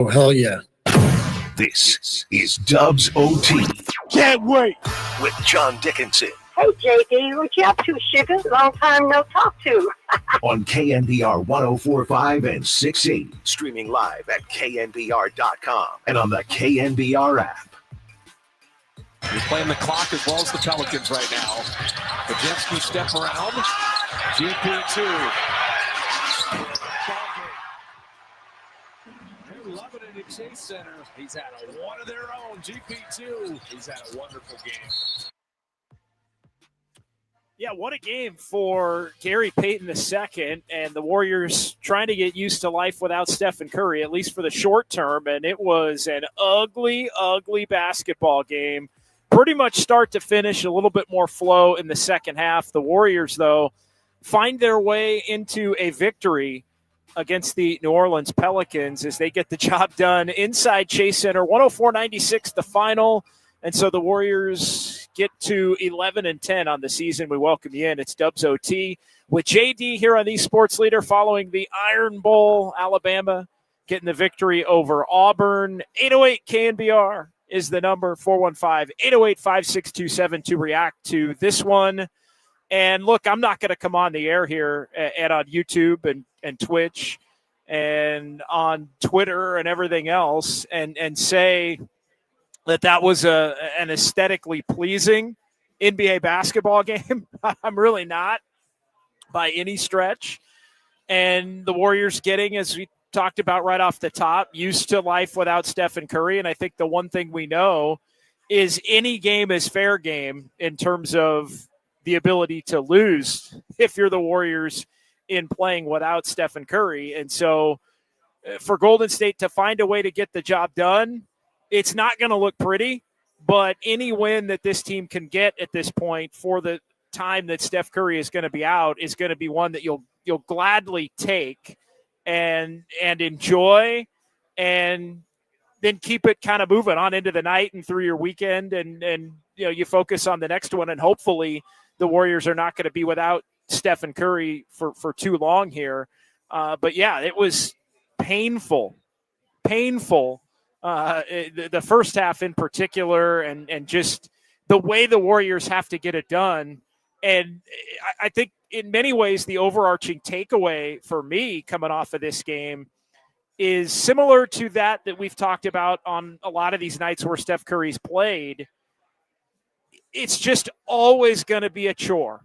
Oh, hell yeah. This is Dubs OT. Can't wait. With John Dickinson. Hey, JD, what you up to, sugar? Long time no talk to. On KNBR 104.5 and 6.8. Streaming live at KNBR.com and on the KNBR app. He's playing the clock as well as the Pelicans right now. Kaczynski step around. GP2. They're loving it at Chase Center. He's had one of their own. GP2. He's had a wonderful game. Yeah, what a game for Gary Payton II and the Warriors trying to get used to life without Stephen Curry, at least for the short term. And it was an ugly, ugly basketball game. Pretty much start to finish, a little bit more flow in the second half. The Warriors, though, find their way into a victory against the New Orleans Pelicans as they get the job done inside Chase Center. 104-96 the final. And so the Warriors get to 11-10 on the season. We welcome you in. It's Dubs OT with JD here on the Sports Leader following the Iron Bowl. Alabama getting the victory over Auburn. 808 KNBR is the number, 415-808-5627 to react to this one. And look, I'm not going to come on the air here and on YouTube and Twitch and on Twitter and everything else and say that was an aesthetically pleasing NBA basketball game. I'm really not by any stretch. And the Warriors getting, as we talked about right off the top, used to life without Stephen Curry. And I think the one thing we know is any game is fair game in terms of the ability to lose if you're the Warriors in playing without Stephen Curry. And so for Golden State to find a way to get the job done, it's not going to look pretty, but any win that this team can get at this point for the time that Steph Curry is going to be out is going to be one that you'll gladly take and enjoy, and then keep it kind of moving on into the night and through your weekend, and you know, you focus on the next one, and hopefully the Warriors are not going to be without Stephen Curry for too long here. But yeah, it was painful. The first half in particular, and just the way the Warriors have to get it done. And I think in many ways the overarching takeaway for me coming off of this game is similar to that we've talked about on a lot of these nights where Steph Curry's played. It's just always going to be a chore.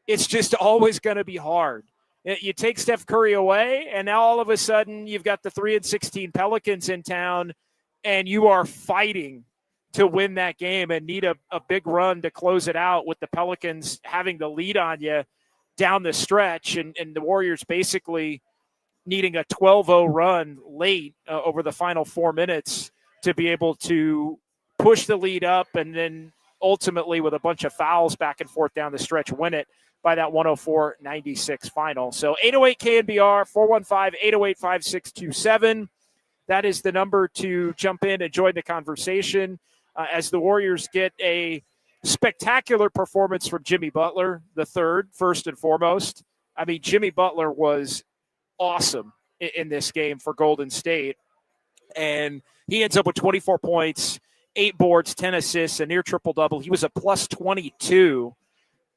It's just always going to be hard. You take Steph Curry away, and now all of a sudden you've got the 3-16 Pelicans in town, and you are fighting to win that game and need a big run to close it out, with the Pelicans having the lead on you down the stretch, and the Warriors basically needing a 12-0 run late over the final 4 minutes to be able to push the lead up, and then ultimately with a bunch of fouls back and forth down the stretch, win it by that 104-96 final. So 808 KNBR, 415-808-5627. That is the number to jump in and join the conversation as the Warriors get a spectacular performance from Jimmy Butler, the third, first and foremost. I mean, Jimmy Butler was awesome in this game for Golden State. And he ends up with 24 points, 8 boards, 10 assists, a near triple-double. He was a plus 22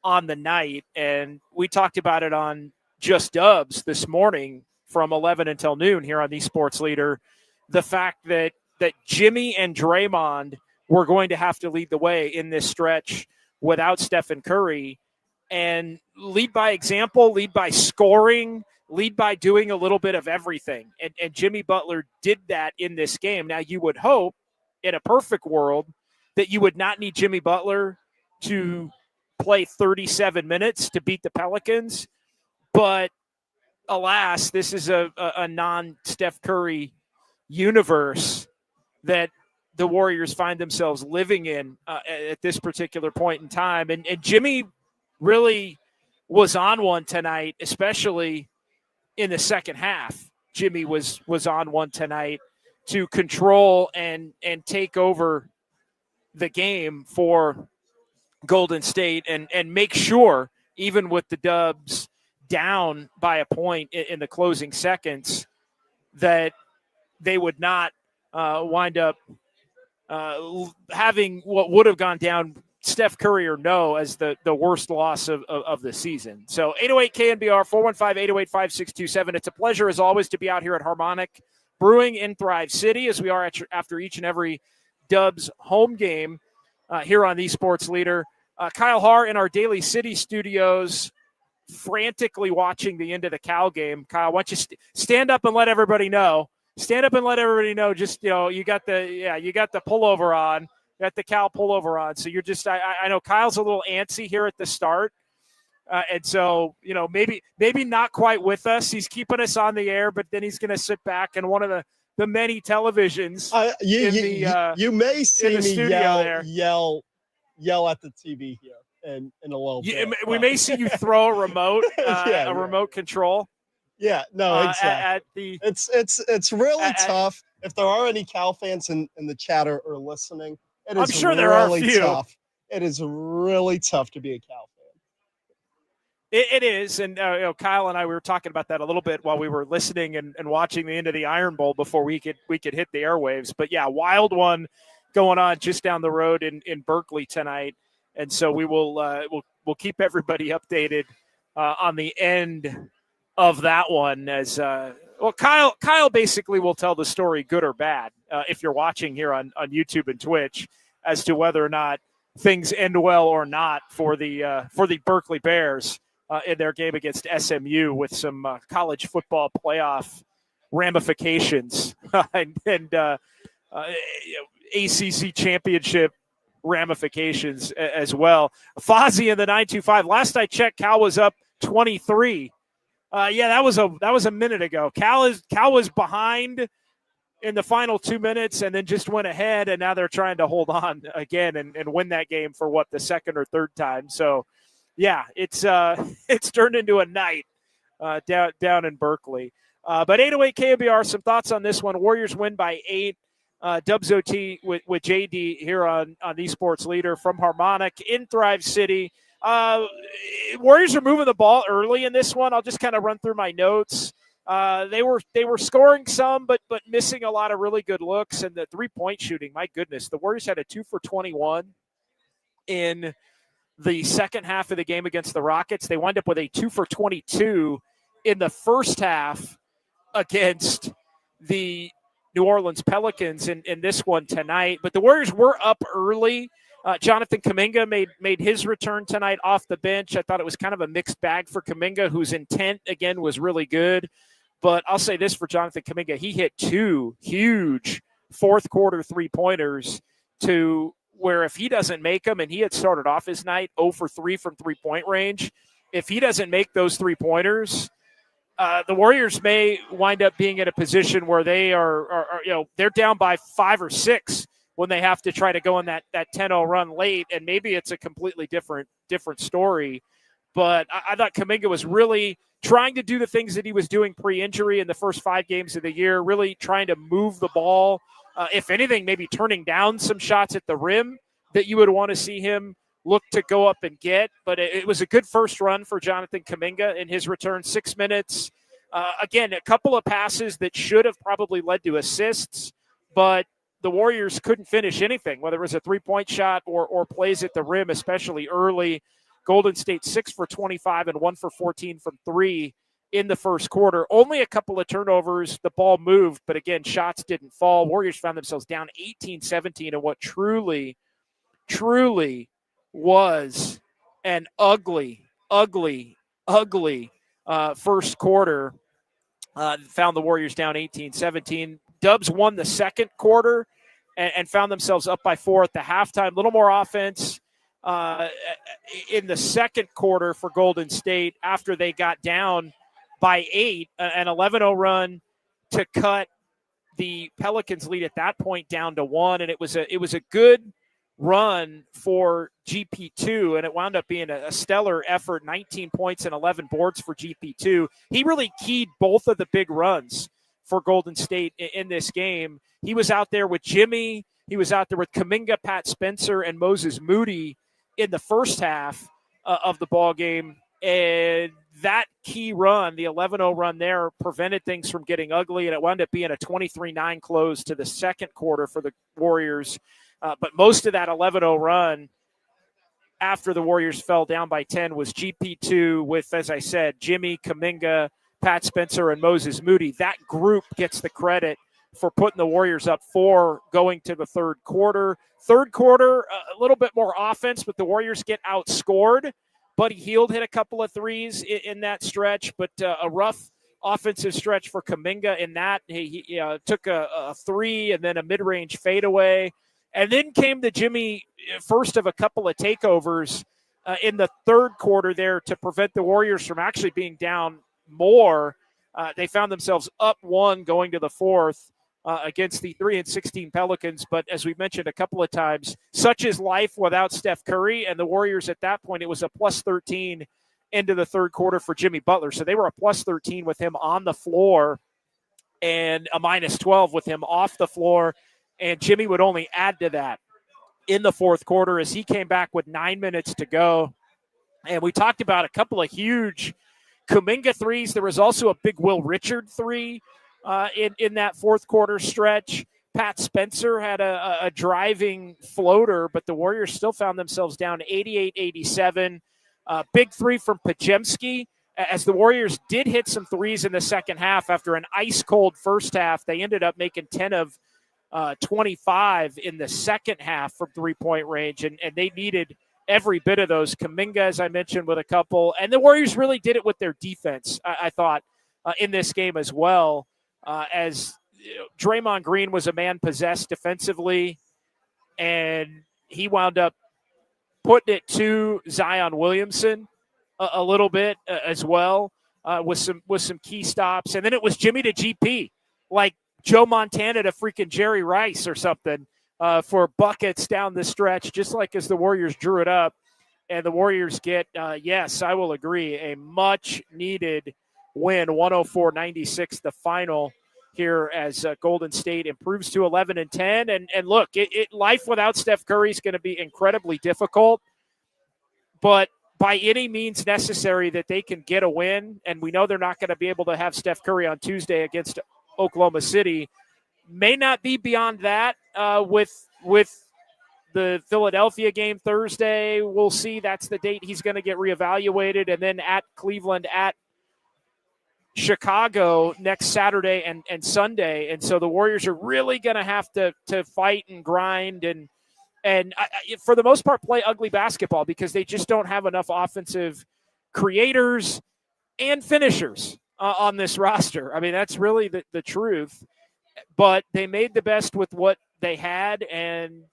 on the night. And we talked about it on Just Dubs this morning from 11 until noon here on the Sports Leader. The fact that Jimmy and Draymond were going to have to lead the way in this stretch without Stephen Curry, and lead by example, lead by scoring, lead by doing a little bit of everything. And Jimmy Butler did that in this game. Now, you would hope in a perfect world that you would not need Jimmy Butler to play 37 minutes to beat the Pelicans. But alas, this is a non-Steph Curry universe that the Warriors find themselves living in at this particular point in time. And Jimmy really was on one tonight, especially in the second half. Jimmy was on one tonight to control and take over the game for Golden State and make sure, even with the Dubs down by a point in the closing seconds, that they would not wind up having what would have gone down, Steph Curry or no, as the worst loss of the season. So 808 KNBR, 415-808-5627. It's a pleasure, as always, to be out here at Harmonic Brewing in Thrive City, as we are after each and every Dubs home game here on the Sports Leader. Kyle Haar in our Daly City studios, frantically watching the end of the Cal game. Kyle, why don't you stand up and let everybody know? Stand up and let everybody know. Just, you got the pullover on. You got the Cal pullover on. So you're just, I know Kyle's a little antsy here at the start. And so, maybe not quite with us. He's keeping us on the air, but then he's going to sit back in one of the many televisions. You may see me yell at the TV here in a little bit. We may see you throw a remote, remote control. Yeah, no, exactly. It's really tough. If there are any Cal fans in the chat or listening, I'm sure there are a few. Tough. It is really tough to be a Cal fan. It is, and Kyle and I, we were talking about that a little bit while we were listening and watching the end of the Iron Bowl before we could hit the airwaves. But yeah, wild one going on just down the road in Berkeley tonight, and so we will we'll keep everybody updated on the end of that one. As Kyle basically will tell the story, good or bad, if you're watching here on YouTube and Twitch, as to whether or not things end well or not for the Berkeley Bears in their game against SMU, with some college football playoff ramifications and ACC championship ramifications as well. Fozzie in the 925. Last I checked, Cal was up 23. That was a minute ago. Cal was behind in the final 2 minutes and then just went ahead, and now they're trying to hold on again and win that game for the second or third time. So yeah, it's turned into a night down in Berkeley. But 808 KNBR, some thoughts on this one. Warriors win by 8. Dubs OT with JD here on the Sports Leader from Harmonic in Thrive City. Warriors are moving the ball early in this one. I'll just kind of run through my notes. They were scoring some, but missing a lot of really good looks. And the 3-point shooting, my goodness, the Warriors had a 2 for 21 in the second half of the game against the Rockets. They wind up with a 2 for 22 in the first half against the New Orleans Pelicans in this one tonight. But the Warriors were up early. Jonathan Kuminga made his return tonight off the bench. I thought it was kind of a mixed bag for Kuminga, whose intent, again, was really good. But I'll say this for Jonathan Kuminga. He hit 2 huge fourth-quarter 3-pointers to where if he doesn't make them, and he had started off his night 0 for 3 from three-point range, if he doesn't make those 3-pointers, the Warriors may wind up being in a position where they are they're down by 5 or 6 when they have to try to go on that 10-0 run late, and maybe it's a completely different story. But I thought Kuminga was really trying to do the things that he was doing pre-injury in the first 5 games of the year, really trying to move the ball. If anything, maybe turning down some shots at the rim that you would want to see him look to go up and get. But it was a good first run for Jonathan Kuminga in his return, 6 minutes. Again, a couple of passes that should have probably led to assists, but the Warriors couldn't finish anything, whether it was a 3-point shot or plays at the rim, especially early. Golden State 6 for 25 and 1 for 14 from 3 in the first quarter. Only a couple of turnovers. The ball moved, but again, shots didn't fall. Warriors found themselves down 18-17 in what truly was an ugly first quarter. Found the Warriors down 18-17. Dubs won the second quarter and found themselves up by 4 at the halftime. A little more offense in the second quarter for Golden State after they got down by 8, an 11-0 run to cut the Pelicans lead at that point down to 1. And it was a good run for GP2, and it wound up being a stellar effort, 19 points and 11 boards for GP2. He really keyed both of the big runs for Golden State in this game. He was out there with Jimmy. He was out there with Kuminga, Pat Spencer, and Moses Moody in the first half of the ball game. And that key run, the 11-0 run there, prevented things from getting ugly, and it wound up being a 23-9 close to the second quarter for the Warriors. But most of that 11-0 run after the Warriors fell down by 10 was GP2 with, as I said, Jimmy, Kuminga, Pat Spencer, and Moses Moody. That group gets the credit for putting the Warriors up 4 going to the third quarter. Third quarter, a little bit more offense, but the Warriors get outscored. Buddy Hield hit a couple of threes in that stretch, but a rough offensive stretch for Kuminga in that. He took a three and then a mid-range fadeaway. And then came the Jimmy, first of a couple of takeovers in the third quarter there to prevent the Warriors from actually being down more. They found themselves up 1 going to the fourth against the 3-16 Pelicans. But as we mentioned a couple of times, such is life without Steph Curry. And the Warriors at that point, it was a plus 13 into the third quarter for Jimmy Butler. So they were a plus 13 with him on the floor and a minus 12 with him off the floor. And Jimmy would only add to that in the fourth quarter as he came back with 9 minutes to go. And we talked about a couple of huge Kuminga threes. There was also a big Will Richard three in that fourth quarter stretch. Pat Spencer had a driving floater, but the Warriors still found themselves down 88-87. Big three from Podziemski. As the Warriors did hit some threes in the second half after an ice-cold first half, they ended up making 10 of 25 in the second half from three-point range, and they needed every bit of those. Kuminga, as I mentioned, with a couple. And the Warriors really did it with their defense, I thought, in this game as well, as Draymond Green was a man possessed defensively, and he wound up putting it to Zion Williamson a little bit as well with some key stops. And then it was Jimmy to GP, like Joe Montana to freaking Jerry Rice or something for buckets down the stretch, just like as the Warriors drew it up. And the Warriors get, yes, I will agree, a much-needed win, 104-96, the final here as Golden State improves to 11-10. And look, life without Steph Curry is going to be incredibly difficult, but by any means necessary that they can get a win, and we know they're not going to be able to have Steph Curry on Tuesday against Oklahoma City. May not be beyond that with the Philadelphia game Thursday. We'll see. That's the date he's going to get reevaluated. And then at Cleveland, at Chicago next Saturday and Sunday. And so the Warriors are really going to have to fight and grind and for the most part play ugly basketball because they just don't have enough offensive creators and finishers on this roster. I mean, that's really the truth. But they made the best with what they had, and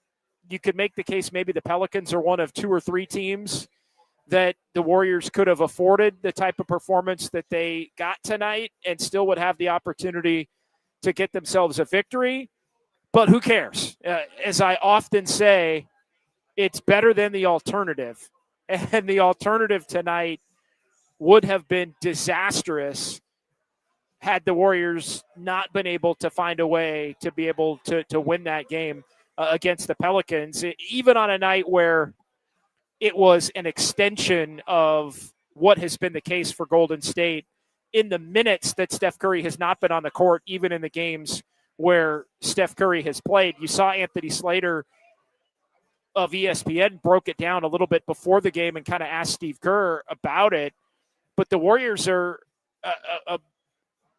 you could make the case maybe the Pelicans are one of 2 or 3 teams that the Warriors could have afforded the type of performance that they got tonight and still would have the opportunity to get themselves a victory. But who cares? As I often say, it's better than the alternative. And the alternative tonight would have been disastrous had the Warriors not been able to find a way to be able to win that game against the Pelicans, even on a night where it was an extension of what has been the case for Golden State in the minutes that Steph Curry has not been on the court, even in the games where Steph Curry has played. You saw Anthony Slater of ESPN broke it down a little bit before the game and kind of asked Steve Kerr about it. But the Warriors are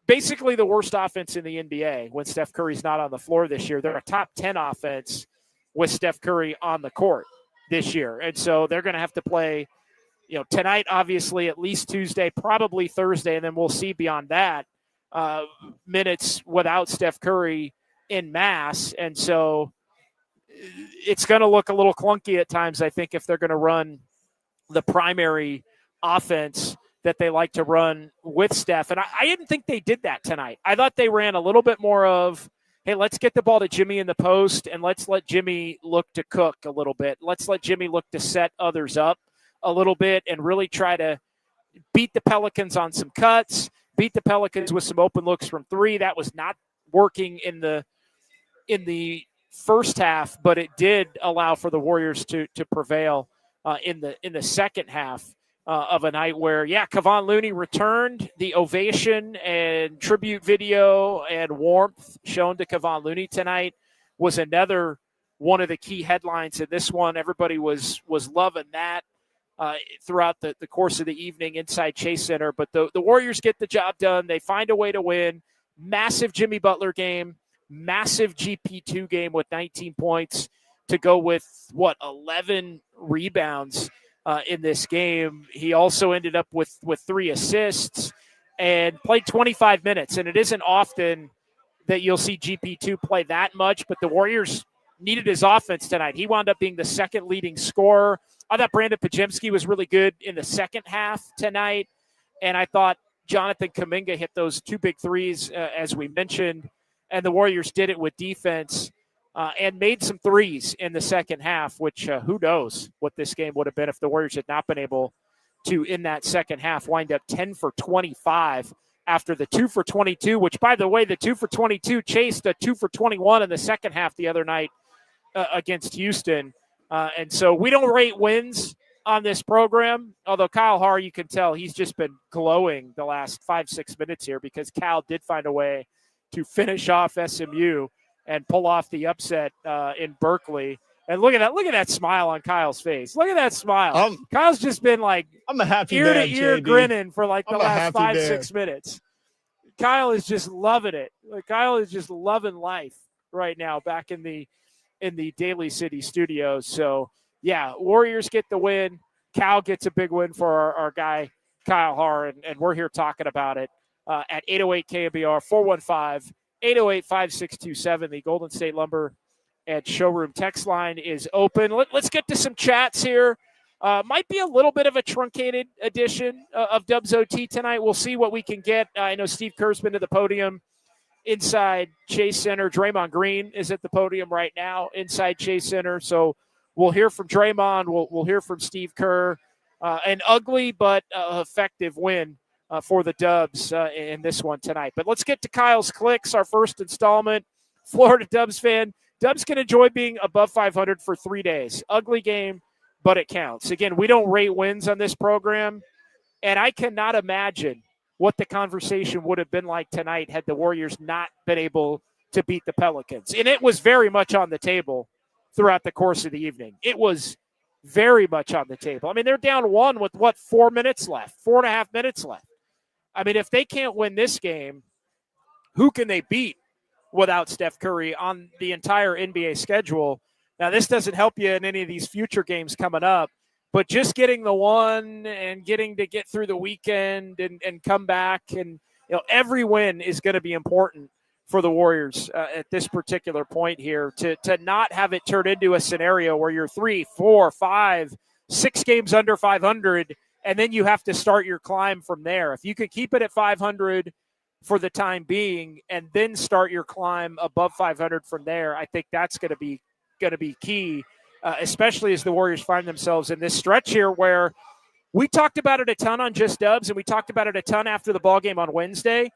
basically the worst offense in the NBA when Steph Curry's not on the floor this year. They're a top 10 offense with Steph Curry on the court this year. And so they're going to have to play, tonight, obviously, at least Tuesday, probably Thursday, and then we'll see beyond that minutes without Steph Curry in mass. And so it's going to look a little clunky at times, I think, if they're going to run the primary offense that they like to run with Steph. And I didn't think they did that tonight. I thought they ran a little bit more of, hey, let's get the ball to Jimmy in the post and let's let Jimmy look to cook a little bit. Let's let Jimmy look to set others up a little bit and really try to beat the Pelicans on some cuts, beat the Pelicans with some open looks from three. That was not working in the first half, but it did allow for the Warriors to prevail in the second half. of a night where, Kevon Looney returned. The ovation and tribute video and warmth shown to Kevon Looney tonight was another one of the key headlines in this one. Everybody was loving that throughout the course of the evening inside Chase Center. But the Warriors get the job done. They find a way to win. Massive Jimmy Butler game, massive GP2 game with 19 points to go with, 11 rebounds in this game. He also ended up with 3 assists and played 25 minutes. And it isn't often that you'll see GP2 play that much, but the Warriors needed his offense tonight. He wound up being the second leading scorer. I thought Brandon Podziemski was really good in the second half tonight, and I thought Jonathan Kuminga hit those 2 big threes, as we mentioned, and the Warriors did it with defense and made some threes in the second half, which who knows what this game would have been if the Warriors had not been able to, in that second half, wind up 10 for 25 after the 2 for 22, which, by the way, the 2 for 22 chased a 2 for 21 in the second half the other night against Houston. And so we don't rate wins on this program, although Kyle Harr, you can tell he's just been glowing the last 5-6 minutes here because Cal did find a way to finish off SMU and pull off the upset in Berkeley. And look at that smile on Kyle's face. Look at that smile. Kyle's just been like I'm a happy ear man, to ear JD. grinning for like the last 5-6 man. minutes. Kyle is just loving it. Kyle is just loving life right now back in the Daly City studios. So, Warriors get the win. Cal gets a big win for our guy, Kyle Harr, and we're here talking about it at 808 KNBR, 415-808-5627. The Golden State Lumber and Showroom text line is open. Let's get to some chats here. Might be a little bit of a truncated edition of Dubs OT tonight. We'll see what we can get. I know Steve Kerr's been to the podium inside Chase Center. Draymond Green is at the podium right now inside Chase Center. So we'll hear from Draymond. We'll hear from Steve Kerr. An ugly but effective win for the Dubs in this one tonight. But let's get to Kyle's Clicks, our first installment. Florida Dubs fan. Dubs can enjoy being above 500 for 3 days. Ugly game, but it counts. Again, we don't rate wins on this program, and I cannot imagine what the conversation would have been like tonight had the Warriors not been able to beat the Pelicans. And it was very much on the table throughout the course of the evening. It was very much on the table. I mean, they're down 1 with, 4 minutes left, 4.5 minutes left. I mean, if they can't win this game, who can they beat without Steph Curry on the entire NBA schedule? Now, this doesn't help you in any of these future games coming up, but just getting the one and getting to get through the weekend and come back, and every win is going to be important for the Warriors at this particular point here to not have it turn into a scenario where you're 3, 4, 5, 6 games under 500, and then you have to start your climb from there. If you could keep it at 500 for the time being and then start your climb above 500 from there, I think that's going to be key, especially as the Warriors find themselves in this stretch here where we talked about it a ton on Just Dubs, and we talked about it a ton after the ballgame on Wednesday.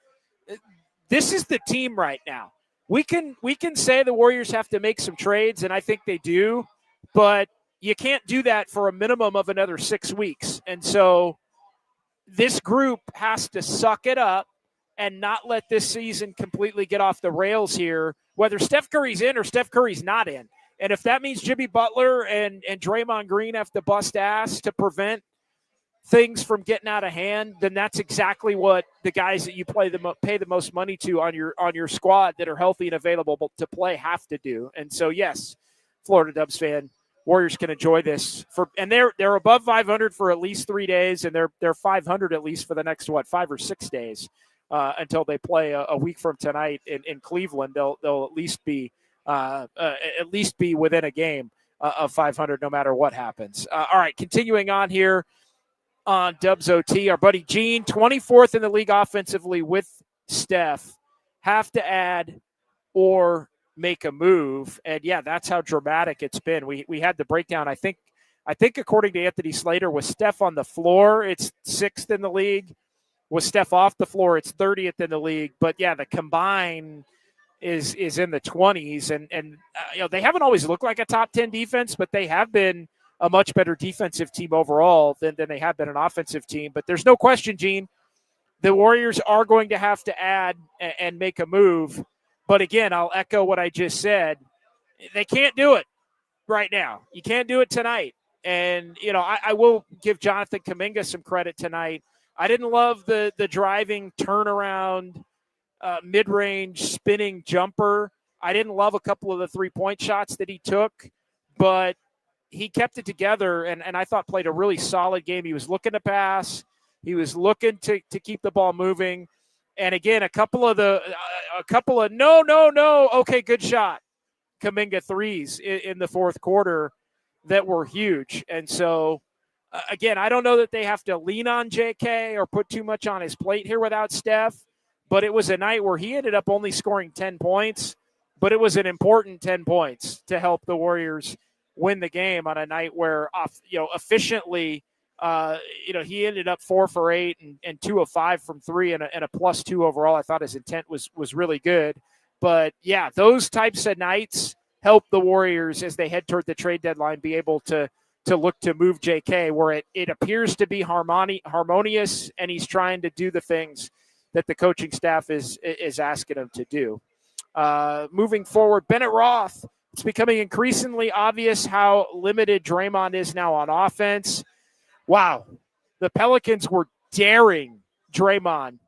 This is the team right now. We can say the Warriors have to make some trades, and I think they do, but you can't do that for a minimum of another 6 weeks. And so this group has to suck it up and not let this season completely get off the rails here, whether Steph Curry's in or Steph Curry's not in. And if that means Jimmy Butler and Draymond Green have to bust ass to prevent things from getting out of hand, then that's exactly what the guys that you pay the most money to on your squad that are healthy and available to play have to do. And so, yes, Florida Dubs fan, Warriors can enjoy this and they're above 500 for at least 3 days, and they're 500 at least for the next 5 or 6 days until they play a week from tonight in Cleveland. They'll at least be within a game of 500 no matter what happens. All right, continuing on here on Dubs OT, our buddy Gene, 24th in the league offensively with Steph, have to add or make a move. And yeah, that's how dramatic it's been. We had the breakdown. I think according to Anthony Slater, with Steph on the floor, it's 6th in the league. With Steph off the floor, it's 30th in the league. But yeah, the combine is in the 20s, and they haven't always looked like a top 10 defense, but they have been a much better defensive team overall than they have been an offensive team. But there's no question, Gene, the Warriors are going to have to add and make a move. But again, I'll echo what I just said. They can't do it right now. You can't do it tonight. And, I will give Jonathan Kuminga some credit tonight. I didn't love the driving turnaround, mid-range spinning jumper. I didn't love a couple of the three-point shots that he took, but he kept it together and I thought played a really solid game. He was looking to pass. He was looking to keep the ball moving. And again, a couple of no, okay, good shot, Kuminga threes in the fourth quarter that were huge. And so, again, I don't know that they have to lean on JK or put too much on his plate here without Steph, but it was a night where he ended up only scoring 10 points, but it was an important 10 points to help the Warriors win the game on a night where, efficiently, he ended up 4 for 8 and 2 of 5 from 3 and a +2 overall. I thought his intent was really good. But, yeah, those types of nights help the Warriors as they head toward the trade deadline be able to look to move JK where it appears to be harmonious and he's trying to do the things that the coaching staff is asking him to do. Moving forward, Bennett Roth, it's becoming increasingly obvious how limited Draymond is now on offense. Wow. The Pelicans were daring Draymond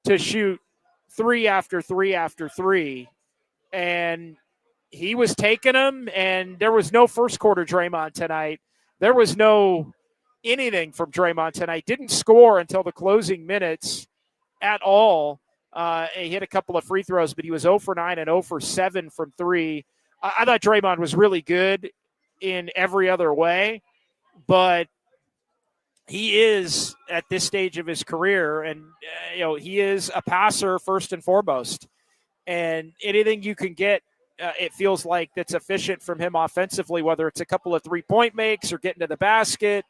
to shoot 3 after 3 after 3, and he was taking them, and there was no first quarter Draymond tonight. There was no anything from Draymond tonight. Didn't score until the closing minutes at all. He hit a couple of free throws, but he was 0 for 9 and 0 for 7 from 3. I thought Draymond was really good in every other way, but he is at this stage of his career, and he is a passer first and foremost. And anything you can get, it feels like that's efficient from him offensively, whether it's a couple of three-point makes or getting to the basket,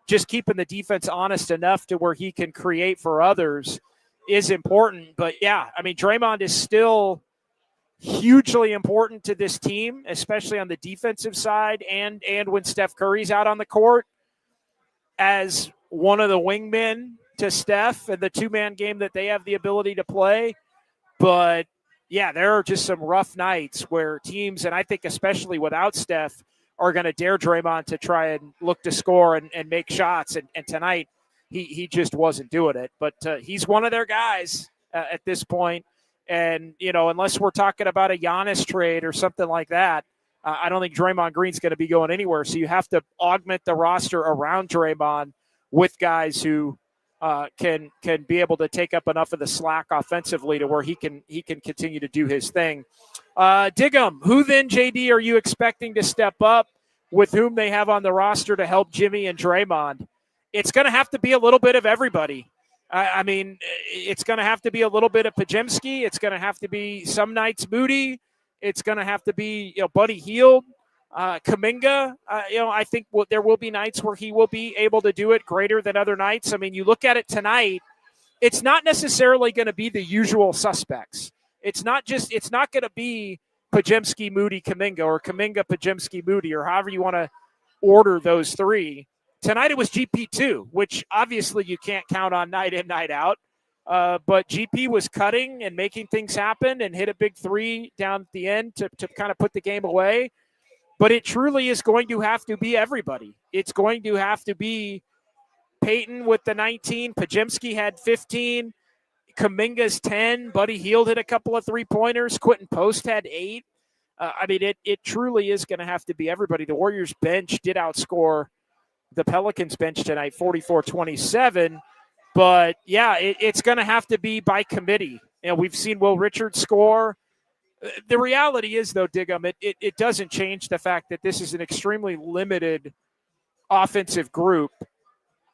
just keeping the defense honest enough to where he can create for others is important. But, yeah, I mean, Draymond is still hugely important to this team, especially on the defensive side and when Steph Curry's out on the court as one of the wingmen to Steph and the two-man game that they have the ability to play. But, yeah, there are just some rough nights where teams, and I think especially without Steph, are going to dare Draymond to try and look to score and make shots. And tonight he just wasn't doing it. But he's one of their guys at this point. And, unless we're talking about a Giannis trade or something like that, I don't think Draymond Green's going to be going anywhere. So you have to augment the roster around Draymond with guys who can be able to take up enough of the slack offensively to where he can continue to do his thing. Diggum, who then, JD, are you expecting to step up with whom they have on the roster to help Jimmy and Draymond? It's going to have to be a little bit of everybody. I mean, it's going to have to be a little bit of Podziemski. It's going to have to be some nights Moody. It's going to have to be, Buddy Hield, Kuminga. I think there will be nights where he will be able to do it greater than other nights. I mean, you look at it tonight, it's not necessarily going to be the usual suspects. It's not going to be Podziemski, Moody, Kuminga, or Kuminga, Podziemski, Moody, or however you want to order those three. Tonight it was GP2, which obviously you can't count on night in, night out. But GP was cutting and making things happen and hit a big three down at the end to kind of put the game away. But it truly is going to have to be everybody. It's going to have to be Peyton with the 19. Podziemski had 15. Kuminga's 10. Buddy Hield hit a couple of three-pointers. Quentin Post had 8. I mean, it truly is going to have to be everybody. The Warriors bench did outscore the Pelicans bench tonight, 44-27. But, yeah, it's going to have to be by committee. We've seen Will Richards score. The reality is, though, Diggum, it doesn't change the fact that this is an extremely limited offensive group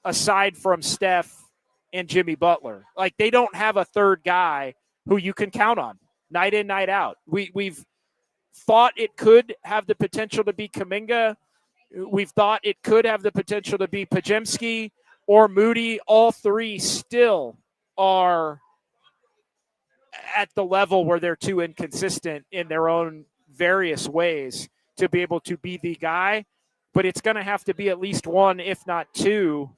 aside from Steph and Jimmy Butler. Like, they don't have a third guy who you can count on night in, night out. We've thought it could have the potential to be Kuminga. We've thought it could have the potential to be Podziemski or Moody. All three still are at the level where they're too inconsistent in their own various ways to be able to be the guy. but it's going to have to be at least one, if not two,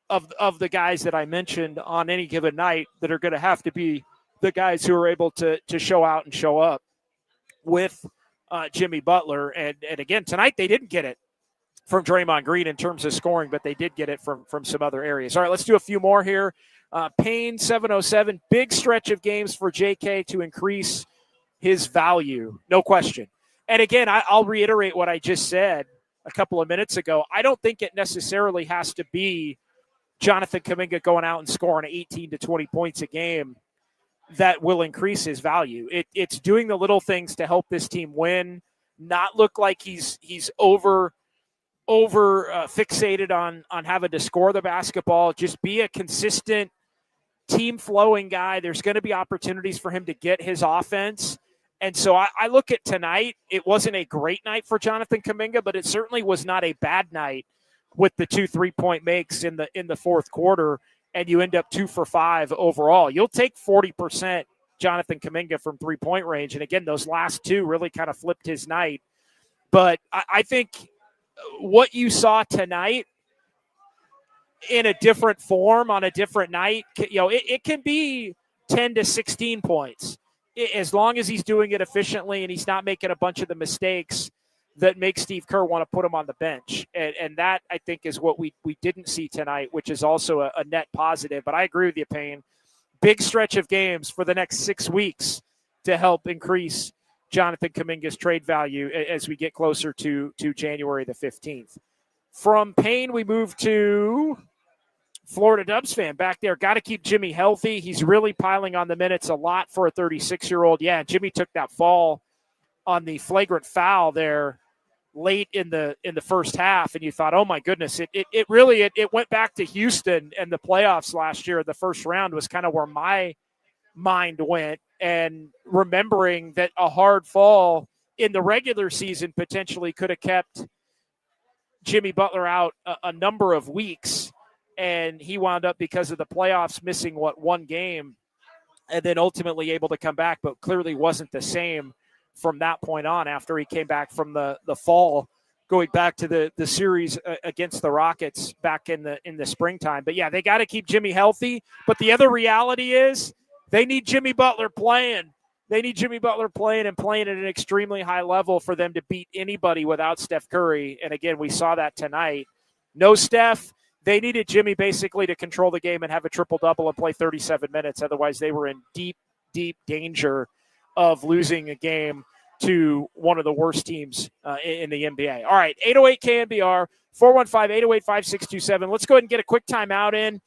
of the guys that I mentioned on any given night that are going to have to be the guys who are able to show out and show up with Jimmy Butler. And again, tonight they didn't get it from Draymond Green in terms of scoring, but they did get it from some other areas. All right, let's do a few more here. Payne 707, big stretch of games for JK to increase his value, no question. And again, I'll reiterate what I just said a couple of minutes ago. I don't think it necessarily has to be Jonathan Kuminga going out and scoring 18 to 20 points a game that will increase his value. It's doing the little things to help this team win, not look like he's over fixated on having to score the basketball. Just be a consistent team flowing guy. There's going to be opportunities for him to get his offense. And so I look at tonight. It wasn't a great night for Jonathan Kuminga, but it certainly was not a bad night with the 2 3-point makes in the fourth quarter, and you end up 2 for 5 overall. You'll take 40% Jonathan Kuminga from 3-point range. And again, those last two really kind of flipped his night. But I think what you saw tonight in a different form on a different night, it can be 10 to 16 points as long as he's doing it efficiently and he's not making a bunch of the mistakes that make Steve Kerr want to put him on the bench. And that, I think, is what we didn't see tonight, which is also a net positive. But I agree with you, Payne. Big stretch of games for the next 6 weeks to help increase Jonathan Kuminga's trade value as we get closer to January the 15th. From Payne, we move to Florida Dubs fan back there. Got to keep Jimmy healthy. He's really piling on the minutes a lot for a 36-year-old. Yeah, Jimmy took that fall on the flagrant foul there late in the first half, and you thought, oh my goodness, it really went back to Houston and the playoffs last year. The first round was kind of where my mind went, and remembering that a hard fall in the regular season potentially could have kept Jimmy Butler out a number of weeks, and he wound up, because of the playoffs, missing one game, and then ultimately able to come back, but clearly wasn't the same from that point on after he came back from the fall, going back to the series against the Rockets back in the springtime. But yeah, they got to keep Jimmy healthy. But the other reality is they need Jimmy Butler playing. They need Jimmy Butler playing and playing at an extremely high level for them to beat anybody without Steph Curry. And again, we saw that tonight. No Steph. They needed Jimmy basically to control the game and have a triple-double and play 37 minutes. Otherwise, they were in deep, deep danger of losing a game to one of the worst teams in the NBA. All right, 808 KNBR, 415-808-5627. Let's go ahead and get a quick timeout in.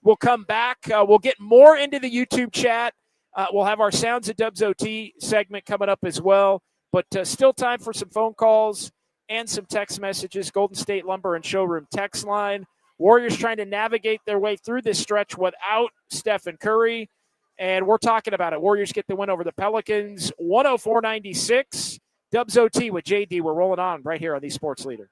We'll come back. We'll get more into the YouTube chat. We'll have our Sounds of Dubs OT segment coming up as well. But still time for some phone calls and some text messages. Golden State Lumber and Showroom text line. Warriors trying to navigate their way through this stretch without Stephen Curry. And we're talking about it. Warriors get the win over the Pelicans, 104-96. Dubs OT with JD. We're rolling on right here on the Sports Leader.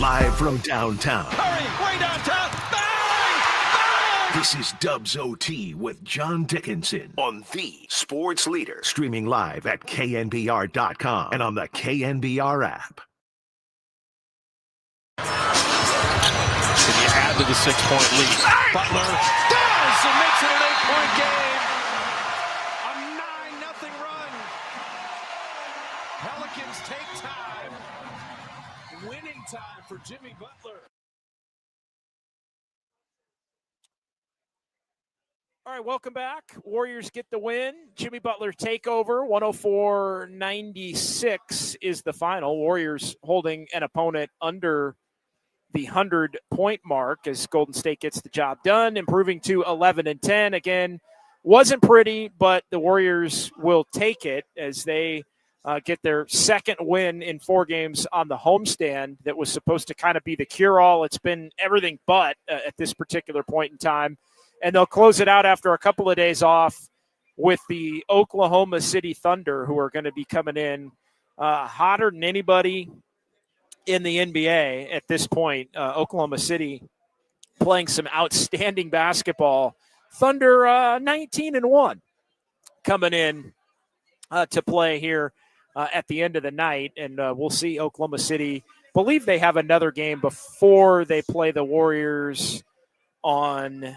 Live from downtown. Hurry, way downtown. Bang! Bang! This is Dubs OT with John Dickinson on the Sports Leader. Streaming live at KNBR.com and on the KNBR app. Can you add to the 6-point lead? Butler does and makes it an 8-point game. A 9-0 run. Pelicans take time. Winning time for Jimmy Butler. All right, welcome back. Warriors get the win. Jimmy Butler takeover. 104-96 is the final. Warriors holding an opponent under the 100-point mark as Golden State gets the job done, improving to 11-10. Again, wasn't pretty, but the Warriors will take it as they get their second win in 4 games on the homestand that was supposed to kind of be the cure-all. It's been everything but at this particular point in time. And they'll close it out after a couple of days off with the Oklahoma City Thunder, who are going to be coming in hotter than anybody in the NBA at this point. Oklahoma City playing some outstanding basketball. Thunder 19-1 coming in to play here at the end of the night. And we'll see Oklahoma City. Believe they have another game before they play the Warriors on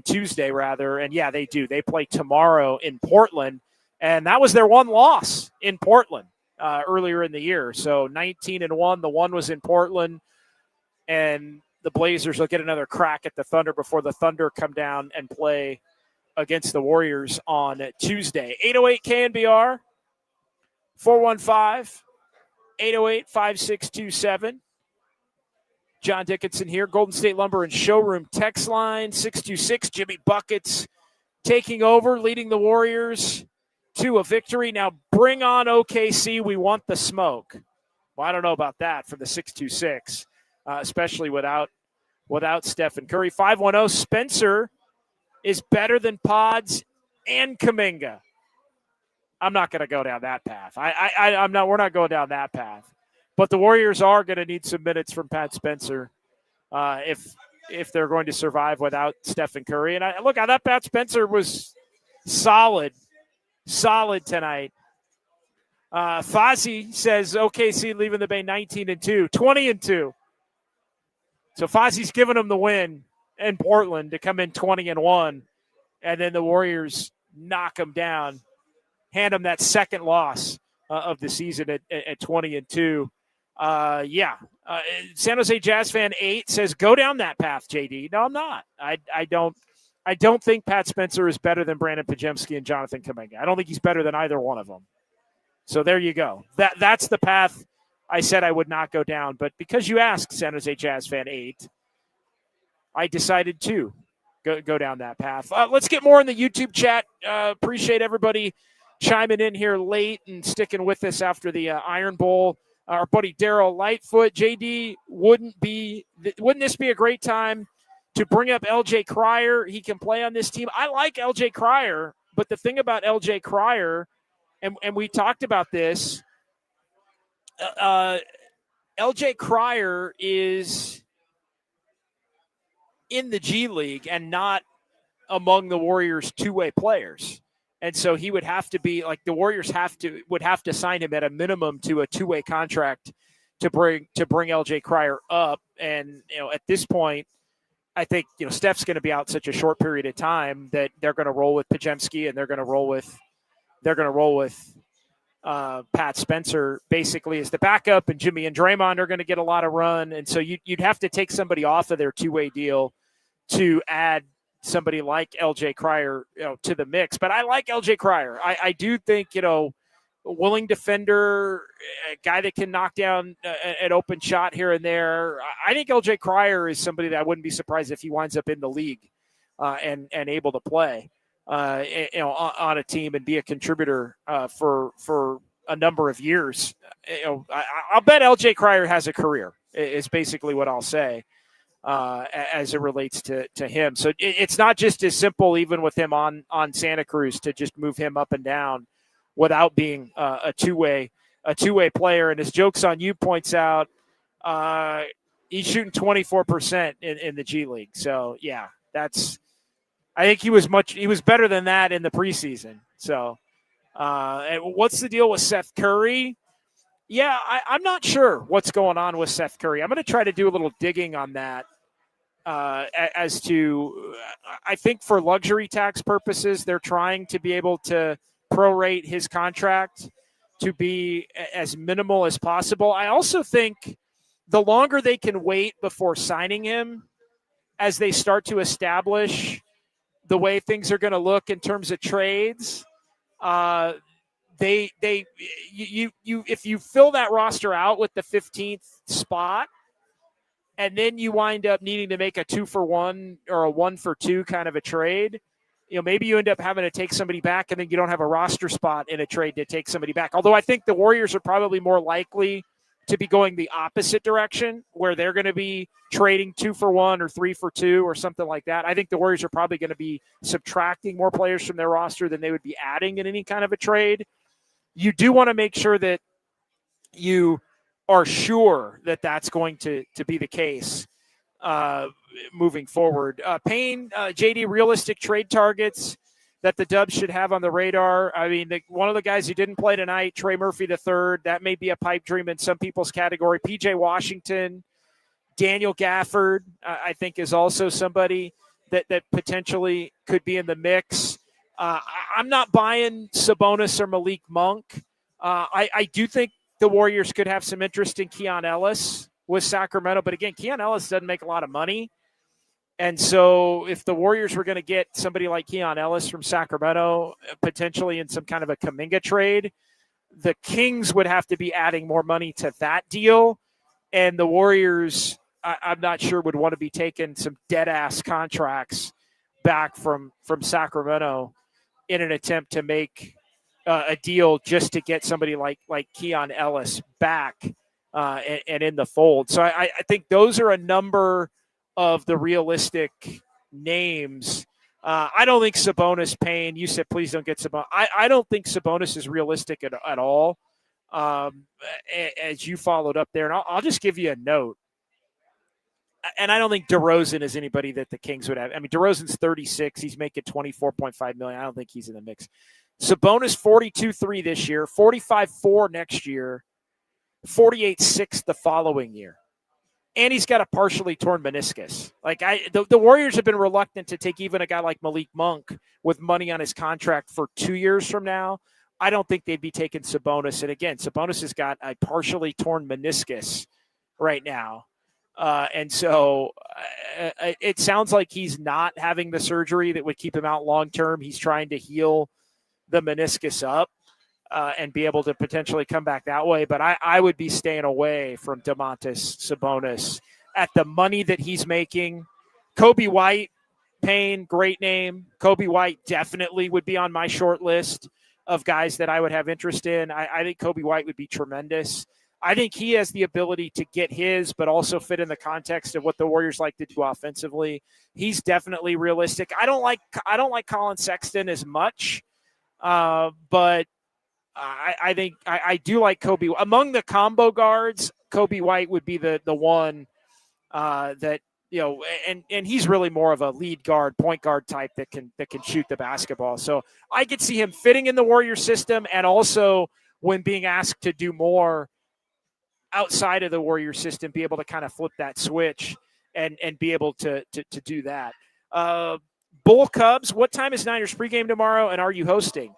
Tuesday rather. And yeah, they do. They play tomorrow in Portland. And that was their one loss in Portland earlier in the year. So 19-1, the one was in Portland, and the Blazers will get another crack at the Thunder before the Thunder come down and play against the Warriors on Tuesday. 808 KNBR, 415-808-5627. John Dickinson here, Golden State Lumber and Showroom text line, 626. Jimmy Buckets taking over, leading the Warriors to a victory. Now bring on OKC. We want the smoke. Well, I don't know about that for the 626, especially without Stephen Curry. 510, Spencer is better than Pods and Kuminga. I'm not going to go down that path. I'm not. We're not going down that path. But the Warriors are going to need some minutes from Pat Spencer if they're going to survive without Stephen Curry. And I thought Pat Spencer was solid tonight. Fozzie says OKC leaving the Bay 19-2, 20-2. So Fozzie's giving them the win in Portland to come in 20-1, and then the Warriors knock them down, hand them that second loss of the season at 20-2. San Jose Jazz fan 8 says go down that path, JD. No, I'm not. I don't think Pat Spencer is better than Brandon Podziemski and Jonathan Kuminga. I don't think he's better than either one of them. So there you go. That's the path I said I would not go down. But because you asked, San Jose Jazz fan 8, I decided to go down that path. Let's get more in the YouTube chat. Appreciate everybody chiming in here late and sticking with us after the Iron Bowl. Our buddy Daryl Lightfoot, JD, wouldn't this be a great time to bring up LJ Cryer? He can play on this team. I like LJ Cryer, but the thing about LJ Cryer, and we talked about this, LJ Cryer is in the G League and not among the Warriors' two-way players. And so he would have to be like the Warriors would have to sign him at a minimum to a two-way contract to bring LJ Cryer up. And at this point, I think Steph's going to be out such a short period of time that they're going to roll with Podziemski and they're going to roll with Pat Spencer basically as the backup, and Jimmy and Draymond are going to get a lot of run. And so you'd have to take somebody off of their two-way deal to add somebody like LJ Cryer, to the mix. But I like LJ Cryer. I do think, willing defender, a guy that can knock down an open shot here and there. I think LJ Cryer is somebody that I wouldn't be surprised if he winds up in the league and able to play, on a team and be a contributor for a number of years. I'll bet LJ Cryer has a career is basically what I'll say. As it relates to him. So it's not just as simple, even with him on Santa Cruz, to just move him up and down without being a two-way player. And as Jokes on You points out, He's shooting 24% in the G League. So yeah, I think he was better than that in the preseason. So, and what's the deal with Seth Curry? Yeah, I'm not sure what's going on with Seth Curry. I'm going to try to do a little digging on that. As to, I think for luxury tax purposes, they're trying to be able to prorate his contract to be as minimal as possible. I also think the longer they can wait before signing him, as they start to establish the way things are going to look in terms of trades, if you fill that roster out with the 15th spot, and then you wind up needing to make a 2-for-1 or a 1-for-2 kind of a trade, maybe you end up having to take somebody back, and then you don't have a roster spot in a trade to take somebody back. Although I think the Warriors are probably more likely to be going the opposite direction, where they're going to be trading 2-for-1 or 3-for-2 or something like that. I think the Warriors are probably going to be subtracting more players from their roster than they would be adding in any kind of a trade. You do want to make sure that you are sure that that's going to be the case moving forward. Payne, JD, realistic trade targets that the Dubs should have on the radar. I mean, one of the guys who didn't play tonight, Trey Murphy III, that may be a pipe dream in some people's category. PJ Washington, Daniel Gafford, I think is also somebody that potentially could be in the mix. I'm not buying Sabonis or Malik Monk. I do think the Warriors could have some interest in Keon Ellis with Sacramento. But again, Keon Ellis doesn't make a lot of money. And so if the Warriors were going to get somebody like Keon Ellis from Sacramento, potentially in some kind of a Kuminga trade, the Kings would have to be adding more money to that deal. And the Warriors, I'm not sure, would want to be taking some dead-ass contracts back from Sacramento in an attempt to make a deal just to get somebody like Keon Ellis back and in the fold. So I think those are a number of the realistic names. I don't think Sabonis, Payne, you said please don't get Sabonis. I don't think Sabonis is realistic at all, as you followed up there. And I'll just give you a note. And I don't think DeRozan is anybody that the Kings would have. I mean, DeRozan's 36. He's making $24.5 million. I don't think he's in the mix. Sabonis 42.3 this year, 45.4 next year, 48.6 the following year. And he's got a partially torn meniscus. Like the Warriors have been reluctant to take even a guy like Malik Monk with money on his contract for 2 years from now. I don't think they'd be taking Sabonis. And again, Sabonis has got a partially torn meniscus right now. And so it sounds like he's not having the surgery that would keep him out long term. He's trying to heal the meniscus up and be able to potentially come back that way. But I would be staying away from Domantas Sabonis at the money that he's making. Kobe White, Payne, great name. Kobe White definitely would be on my short list of guys that I would have interest in. I think Kobe White would be tremendous. I think he has the ability to get his, but also fit in the context of what the Warriors like to do offensively. He's definitely realistic. I don't like Colin Sexton as much. But I think I do like Kobe. Among the combo guards, Kobe White would be the one that, and he's really more of a lead guard, point guard type that can shoot the basketball. So I could see him fitting in the Warrior system, and also when being asked to do more outside of the Warrior system, be able to kind of flip that switch and be able to do that. Bull Cubs, what time is Niners pregame tomorrow, and are you hosting?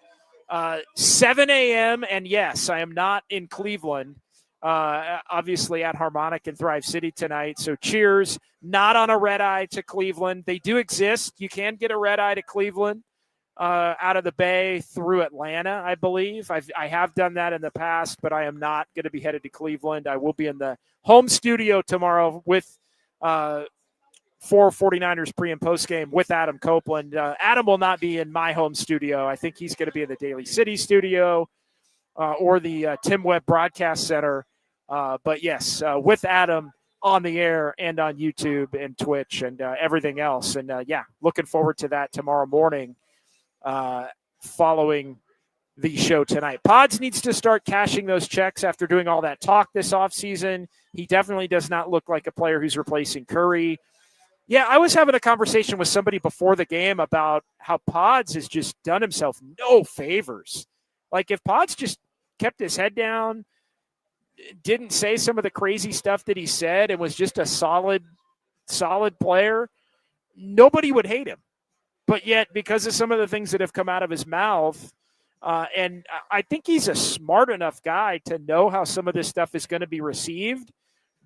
7 a.m., and yes, I am not in Cleveland, obviously at Harmonic in Thrive City tonight, so cheers. Not on a red-eye to Cleveland. They do exist. You can get a red-eye to Cleveland out of the Bay through Atlanta, I believe. I have done that in the past, but I am not going to be headed to Cleveland. I will be in the home studio tomorrow with for 49ers pre- and post-game with Adam Copeland. Adam will not be in my home studio. I think he's going to be in the Daly City studio or the Tim Webb Broadcast Center. But yes, with Adam on the air and on YouTube and Twitch and everything else. And, looking forward to that tomorrow morning following the show tonight. Pods needs to start cashing those checks after doing all that talk this offseason. He definitely does not look like a player who's replacing Curry. Yeah, I was having a conversation with somebody before the game about how Pods has just done himself no favors. Like, if Pods just kept his head down, didn't say some of the crazy stuff that he said, and was just a solid player, nobody would hate him. But yet, because of some of the things that have come out of his mouth, and I think he's a smart enough guy to know how some of this stuff is going to be received.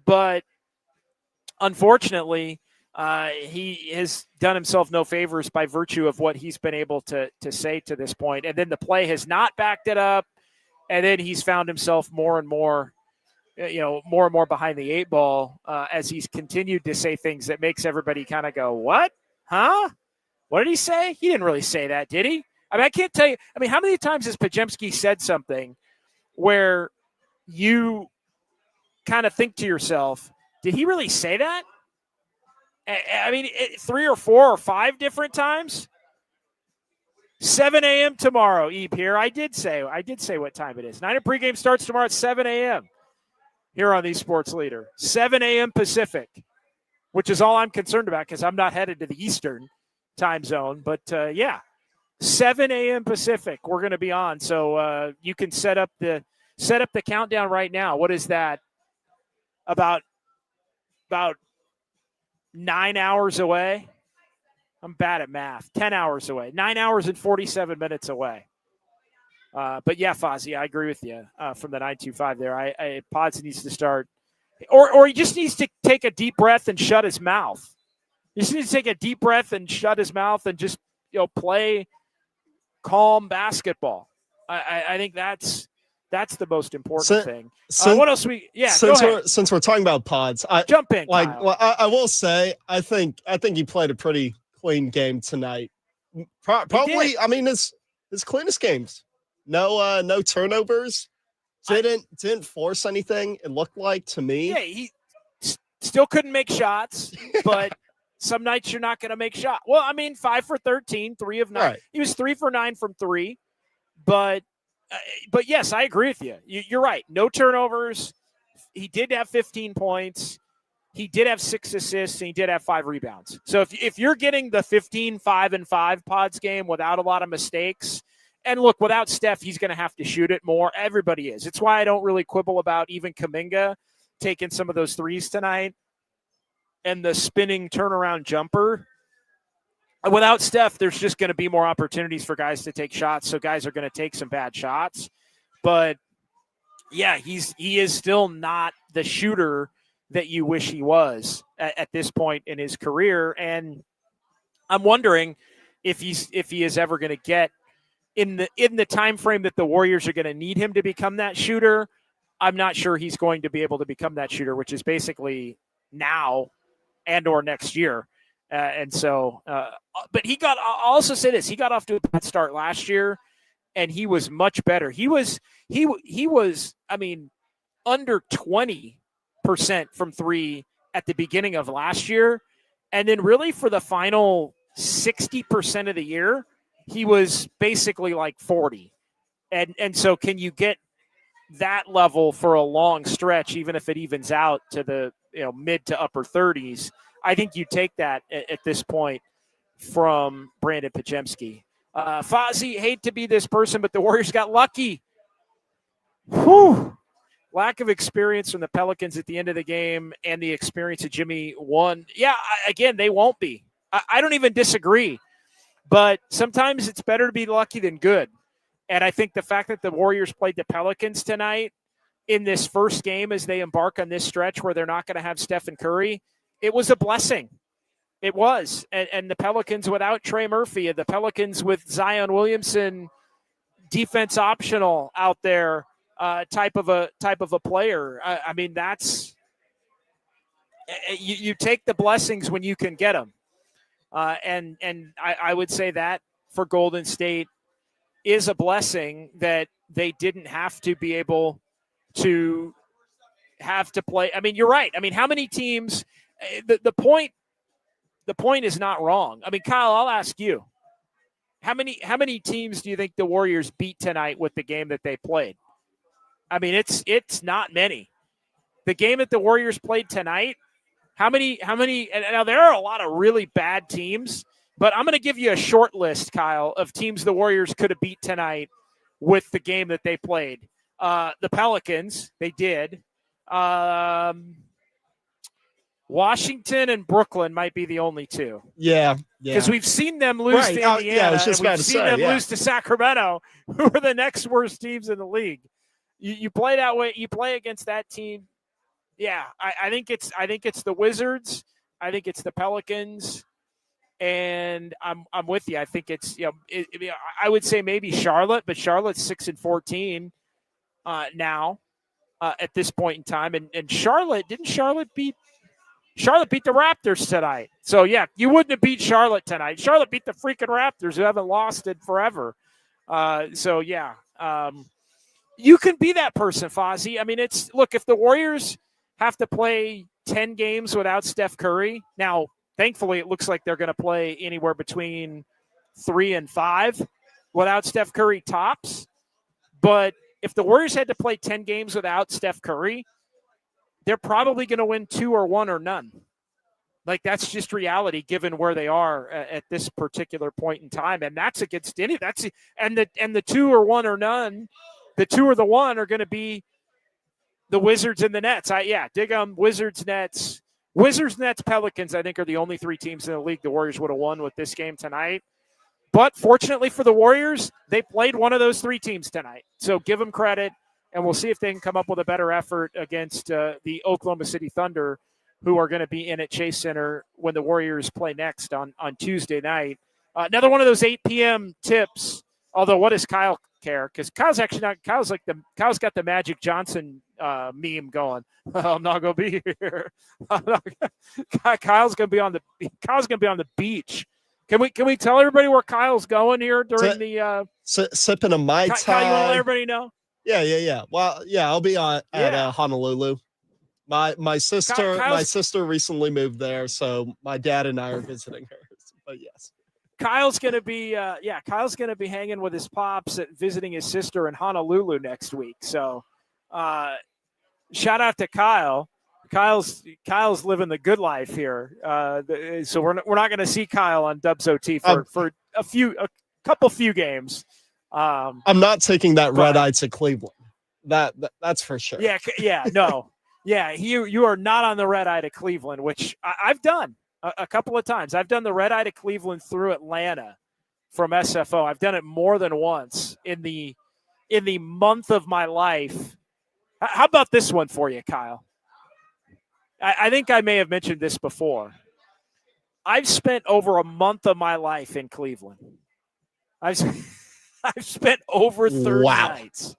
But unfortunately, he has done himself no favors by virtue of what he's been able to say to this point. And then the play has not backed it up. And then he's found himself more and more behind the eight ball as he's continued to say things that makes everybody kind of go, what? Huh? What did he say? He didn't really say that, did he? I mean, I can't tell you. I mean, how many times has Podziemski said something where you kind of think to yourself, did he really say that? I mean, 3 or 4 or 5 different times. 7 a.m. tomorrow, Eve here. I did say what time it is. Niner pregame starts tomorrow at 7 a.m. here on the Sports Leader. 7 a.m. Pacific, which is all I'm concerned about because I'm not headed to the Eastern time zone. But, 7 a.m. Pacific, we're going to be on. So you can set up the countdown right now. What is that? About 9 hours away. I'm bad at math. 10 hours away. 9 hours and 47 minutes away. But yeah, Fozzie, I agree with you from the 925 there. Pods needs to start, or he just needs to take a deep breath and shut his mouth. He just needs to take a deep breath and shut his mouth and just play calm basketball. I think that's the most important thing. What else since we're talking about Pods, jump in. I will say, I think he played a pretty clean game tonight. Probably, I mean, his cleanest games. No turnovers. Didn't force anything. It looked like to me. Yeah, he still couldn't make shots, but some nights you're not going to make shots. Well, I mean, 5 for 13, 3 of 9. Right. He was 3 for 9 from 3, but yes, I agree with you. You're right. No turnovers. He did have 15 points. He did have 6 assists, and he did have 5 rebounds. So if you're getting the 15, 5, and 5 Pods game without a lot of mistakes, and look, without Steph, he's going to have to shoot it more. Everybody is. It's why I don't really quibble about even Kuminga taking some of those threes tonight and the spinning turnaround jumper. Without Steph, there's just going to be more opportunities for guys to take shots, so guys are going to take some bad shots. But, yeah, he is still not the shooter that you wish he was at this point in his career. And I'm wondering if he is ever going to get in the time frame that the Warriors are going to need him to become that shooter. I'm not sure he's going to be able to become that shooter, which is basically now and or next year. And so, but I'll also say this, he got off to a bad start last year and he was much better. He was, I mean, under 20% from 3 at the beginning of last year. And then really for the final 60% of the year, he was basically like 40. And so can you get that level for a long stretch, even if it evens out to the mid to upper 30s? I think you take that at this point from Brandon Podziemski. Fozzie, hate to be this person, but the Warriors got lucky. Whew. Lack of experience from the Pelicans at the end of the game and the experience of Jimmy won. Yeah, again, they won't be. I don't even disagree. But sometimes it's better to be lucky than good. And I think the fact that the Warriors played the Pelicans tonight in this first game as they embark on this stretch where they're not going to have Stephen Curry, it was a blessing. It was. And the Pelicans without Trey Murphy, and the Pelicans with Zion Williamson, defense optional out there, type of a player. I mean, that's you take the blessings when you can get them. And I would say that for Golden State is a blessing that they didn't have to be able to have to play. I mean, you're right. I mean, how many teams? The point is not wrong. I mean, Kyle, I'll ask you. how many teams do you think the Warriors beat tonight with the game that they played? I mean, it's not many. The game that the Warriors played tonight, how many, and now there are a lot of really bad teams, but I'm going to give you a short list, Kyle, of teams the Warriors could have beat tonight with the game that they played. The Pelicans, they did. Washington and Brooklyn might be the only two. Yeah. Because we've seen them lose to Indiana, I was just and about we've to seen say, them lose to Sacramento, who are the next worst teams in the league. You play that way. You play against that team. Yeah, I think it's the Wizards. I think it's the Pelicans, and I'm with you. I think it's I would say maybe Charlotte, but Charlotte's 6-14 now at this point in time, and Charlotte beat the Raptors tonight. So yeah, you wouldn't have beat Charlotte tonight. Charlotte beat the freaking Raptors, who haven't lost it forever. So yeah, you can be that person, Fozzie. I mean, if the Warriors have to play 10 games without Steph Curry. Now, thankfully, it looks like they're going to play anywhere between 3 and 5 without Steph Curry tops. But if the Warriors had to play 10 games without Steph Curry, they're probably going to win 2 or 1 or none. Like, that's just reality given where they are at this particular point in time. And that's against any, and the 2 or 1 or none, the 2 or the 1 are going to be the Wizards and the Nets. Dig them. Wizards, Nets, Pelicans, I think, are the only 3 teams in the league the Warriors would have won with this game tonight. But fortunately for the Warriors, they played one of those 3 teams tonight. So give them credit, and we'll see if they can come up with a better effort against the Oklahoma City Thunder, who are going to be in at Chase Center when the Warriors play next on Tuesday night. Another one of those 8 p.m. tips, although what does Kyle care? Because Kyle's actually not. Kyle's got the Magic Johnson meme going. I'm not gonna be here. Kyle's gonna be on the beach. Can we tell everybody where Kyle's going here during the sipping a Mai Tai? Kyle, you want to let everybody know? Yeah. Well, yeah, I'll be at Honolulu. My sister recently moved there, so my dad and I are visiting her. But yes. Kyle's gonna be hanging with his pops and visiting his sister in Honolulu next week. So shout out to Kyle. Kyle's living the good life here. So we're not gonna see Kyle on Dubs OT for a couple games. I'm not taking that red eye to Cleveland. That's for sure. You are not on the red eye to Cleveland, which I've done a couple of times. I've done the red eye to Cleveland through Atlanta from SFO. I've done it more than once in the month of my life. How about this one for you, Kyle? I think I may have mentioned this before. I've spent over a month of my life in Cleveland. I've spent over 30 nights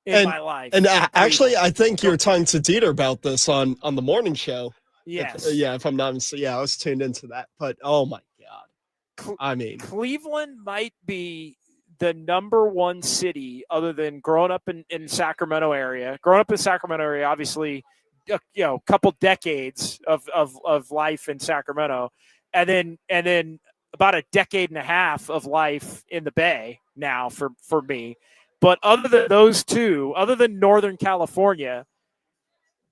in my life. And actually, I think you're talking to Dieter about this on the morning show. Yes. If I'm not mistaken. Yeah, I was tuned into that. But, oh, my God. I mean. Couple might be the number one city other than growing up in Sacramento area. Growing up in Sacramento area, obviously, a couple decades of life in Sacramento. And then about a decade and a half of life in the Bay now for me. But other than those two, other than Northern California,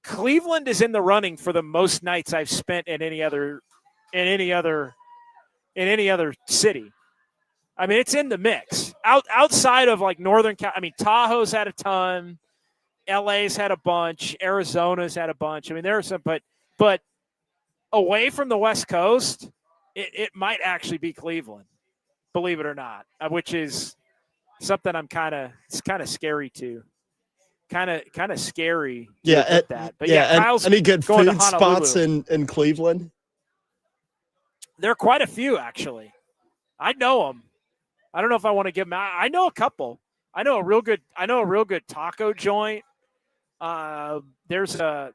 Cleveland is in the running for the most nights I've spent in any other city. I mean, it's in the mix. Outside of like Northern Cal, I mean, Tahoe's had a ton, LA's had a bunch, Arizona's had a bunch. I mean, there are some, but away from the West Coast, it might actually be Cleveland, believe it or not, which is something it's kind of scary too. Kind of scary. That. But Kyle's any good food spots in Cleveland? There are quite a few, actually. I know them. I don't know if I want to give them out. I know a couple. I know a real good taco joint. There's a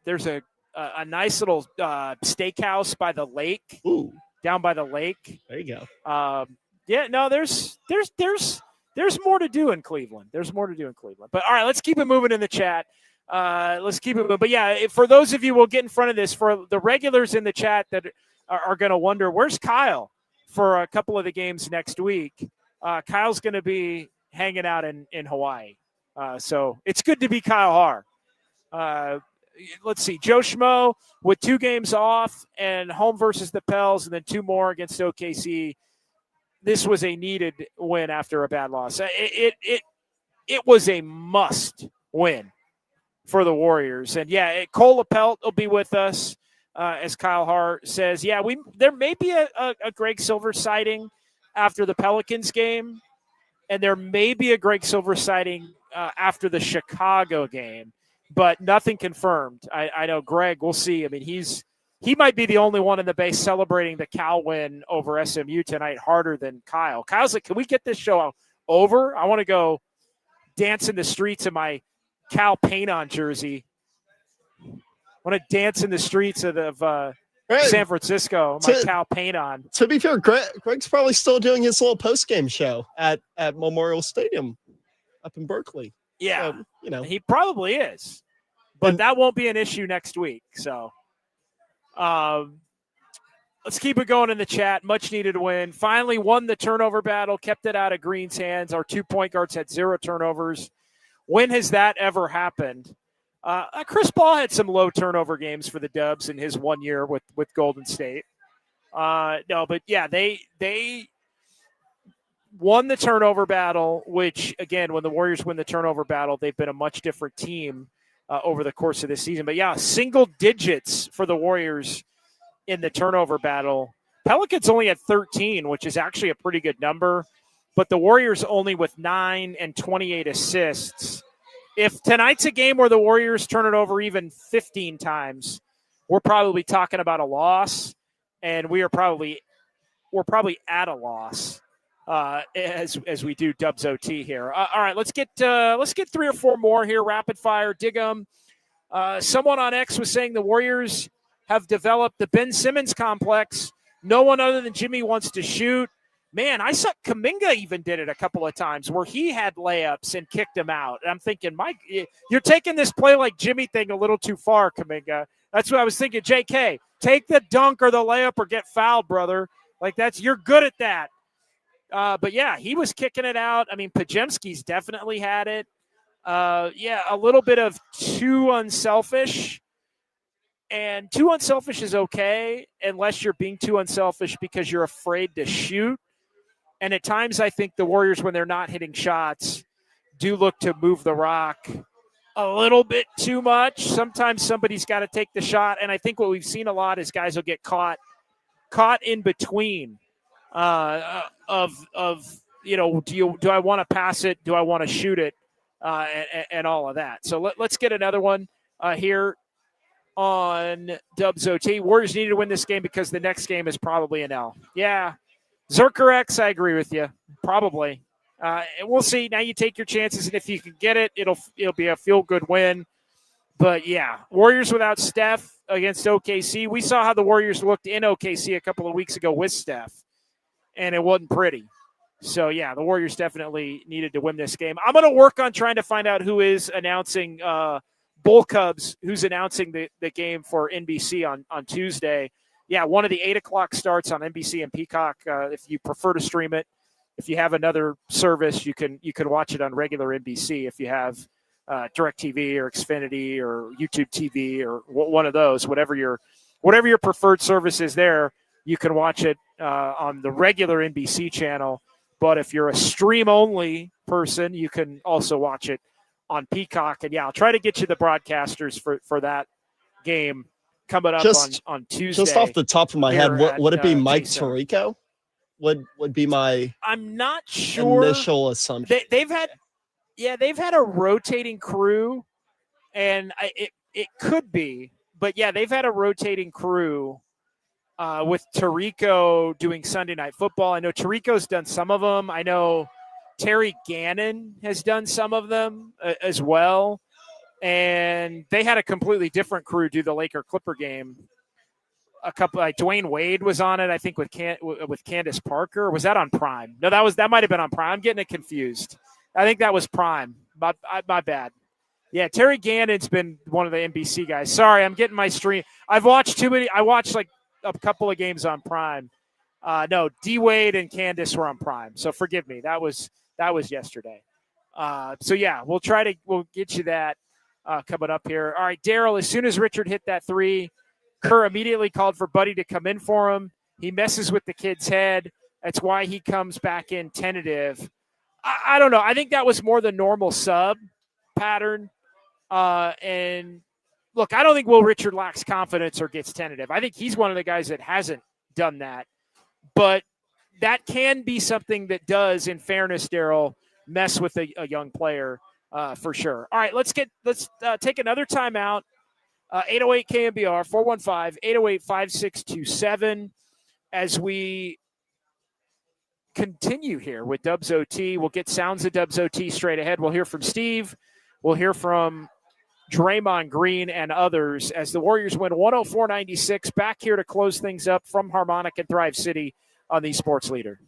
nice little steakhouse by the lake. Ooh. Down by the lake. There you go. There's more to do in Cleveland. But all right, let's keep it moving in the chat. But yeah, for those of you, we'll get in front of this. For the regulars in the chat that are going to wonder, where's Kyle? for a couple of the games next week, Kyle's going to be hanging out in Hawaii. So it's good to be Kyle Haar. Let's see, Joe Schmo with 2 games off and home versus the Pels and then 2 more against OKC. This was a needed win after a bad loss. It was a must win for the Warriors. And, yeah, Cole LaPelt will be with us, as Kyle Hart says. Yeah, there may be a Greg Silver sighting after the Pelicans game, and there may be a Greg Silver sighting after the Chicago game, but nothing confirmed. I know Greg, we'll see. I mean, he might be the only one in the Bay celebrating the Cal win over SMU tonight harder than Kyle. Kyle's like, can we get this show over? I want to go dance in the streets in my Cal paint-on jersey. I want to dance in the streets of San Francisco, my Cal paint-on. To be fair, Greg's probably still doing his little post-game show at Memorial Stadium up in Berkeley. Yeah, so, he probably is. But that won't be an issue next week. So let's keep it going in the chat. Much needed win. Finally won the turnover battle, kept it out of Green's hands. Our 2 point guards had 0 turnovers. When has that ever happened? Chris Paul had some low turnover games for the Dubs in his 1 year with Golden State. No, but yeah, they won the turnover battle, which, again, when the Warriors win the turnover battle, they've been a much different team over the course of this season. But, yeah, single digits for the Warriors in the turnover battle. Pelicans only had 13, which is actually a pretty good number. But the Warriors only with 9 and 28 assists. If tonight's a game where the Warriors turn it over even 15 times, we're probably talking about a loss, and we're probably at a loss as we do Dubs OT here. All right, let's get 3 or 4 more here, rapid fire. Dig 'em. Someone on X was saying the Warriors have developed the Ben Simmons complex. No one other than Jimmy wants to shoot. Man, I saw Kuminga even did it a couple of times where he had layups and kicked him out. And I'm thinking, Mike, you're taking this play like Jimmy thing a little too far, Kuminga. That's what I was thinking. JK, take the dunk or the layup or get fouled, brother. Like you're good at that. But yeah, he was kicking it out. I mean, Pajemski's definitely had it. Yeah, a little bit of too unselfish. And too unselfish is okay unless you're being too unselfish because you're afraid to shoot. And at times I think the Warriors, when they're not hitting shots, do look to move the rock a little bit too much. Sometimes somebody's got to take the shot. And I think what we've seen a lot is guys will get caught in between do I want to pass it? Do I want to shoot it? And all of that. So let's get another one here on Dubs OT. Warriors need to win this game because the next game is probably an L. Yeah. Zerker X, I agree with you. Probably. We'll see. Now you take your chances, and if you can get it, it'll be a feel-good win. But, yeah, Warriors without Steph against OKC. We saw how the Warriors looked in OKC a couple of weeks ago with Steph, and it wasn't pretty. So, yeah, the Warriors definitely needed to win this game. I'm going to work on trying to find out who is announcing Bull Cubs, who's announcing the game for NBC on Tuesday. Yeah, one of the 8 o'clock starts on NBC and Peacock. If you prefer to stream it, if you have another service, you can watch it on regular NBC. If you have DirecTV or Xfinity or YouTube TV or one of those, whatever your preferred service is there, you can watch it on the regular NBC channel. But if you're a stream-only person, you can also watch it on Peacock. And, yeah, I'll try to get you the broadcasters for that game coming up on Tuesday. Just off the top of my head, would it be Mike Tirico? Would be my I'm not sure initial assumption. They've had a rotating crew, and it could be, but yeah, they've had a rotating crew with Tirico doing Sunday Night Football. I know Tirico's done some of them. I know Terry Gannon has done some of them as well. And they had a completely different crew do the Laker-Clipper game. A couple, like Dwayne Wade was on it, I think, with Candace Parker. Was that on Prime? No, that might have been on Prime. I'm getting it confused. I think that was Prime. My bad. Yeah, Terry Gannon's been one of the NBC guys. Sorry, I'm getting my stream. I've watched too many. I watched like a couple of games on Prime. No, D Wade and Candace were on Prime. So forgive me. That was yesterday. So yeah, we'll get you that coming up here. All right, Daryl, as soon as Richard hit that three, Kerr immediately called for Buddy to come in for him. He messes with the kid's head. That's why he comes back in tentative. I don't know. I think that was more the normal sub pattern. And look, I don't think Will Richard lacks confidence or gets tentative. I think he's one of the guys that hasn't done that. But that can be something that does, in fairness, Daryl, mess with a young player for sure. All right, let's take another timeout. 808 KNBR, 415-808-5627 as we continue here with Dubs OT. We'll get sounds of Dubs OT straight ahead. We'll hear from Steve. We'll hear from Draymond Green and others as the Warriors win 104-96. Back here to close things up from Harmonic and Thrive City on the Sports Leader.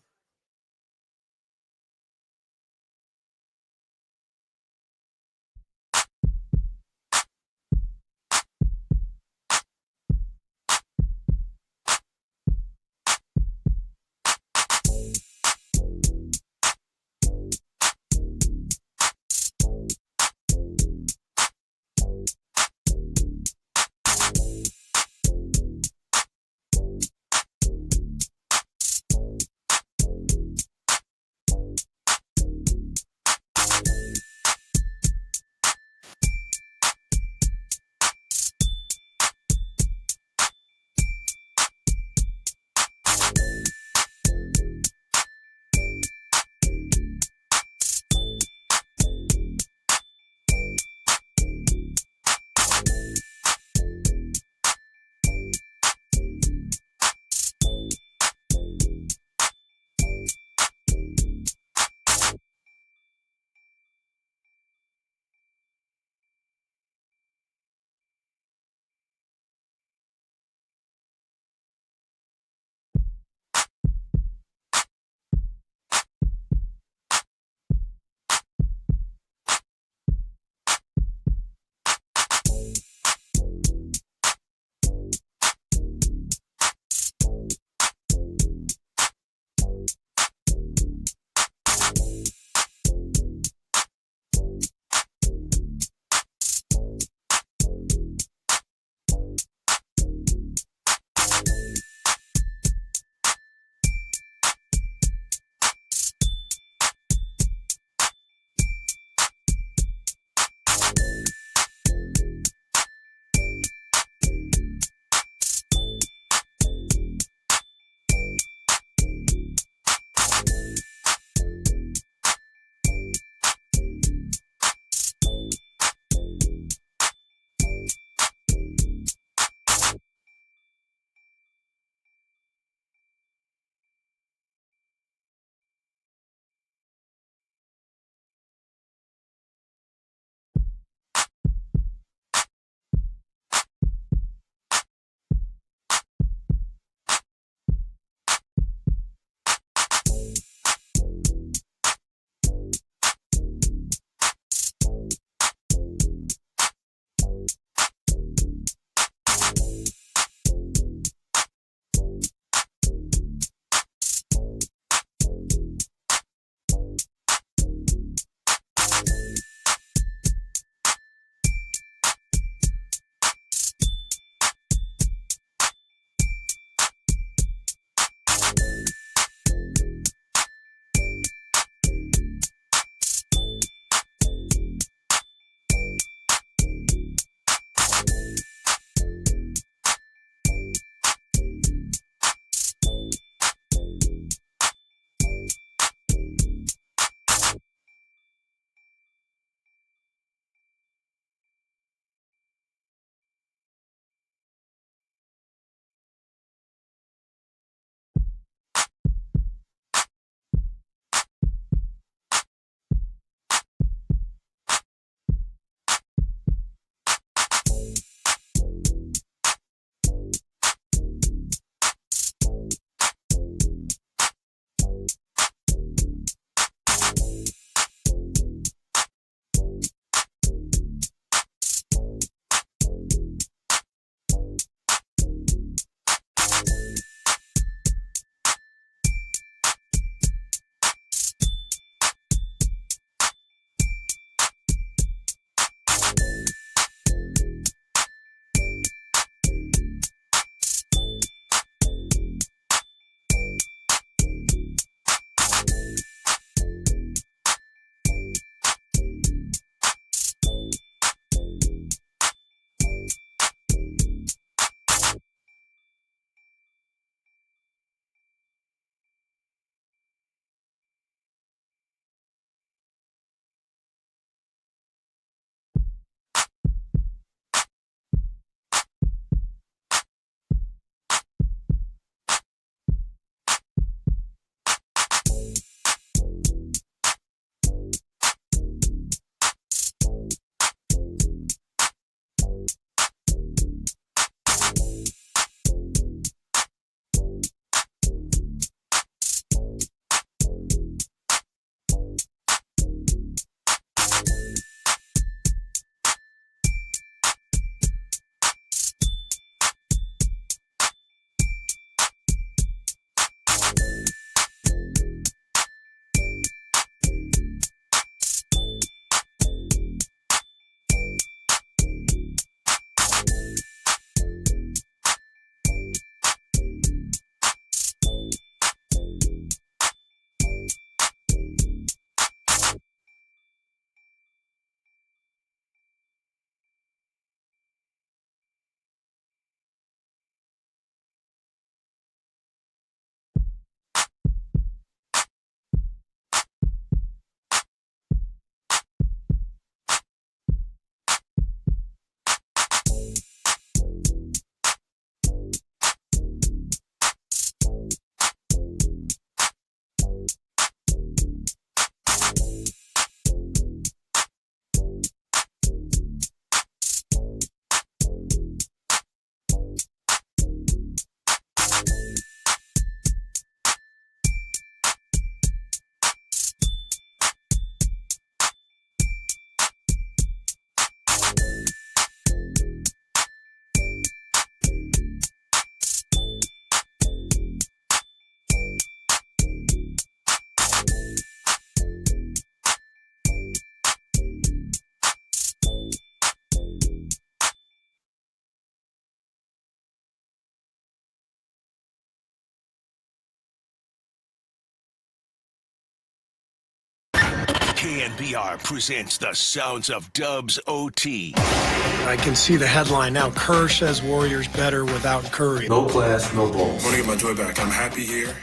KNBR presents the sounds of Dubs OT. I can see the headline now. Kerr says Warriors better without Curry. No class, no balls. I want to get my joy back. I'm happy here,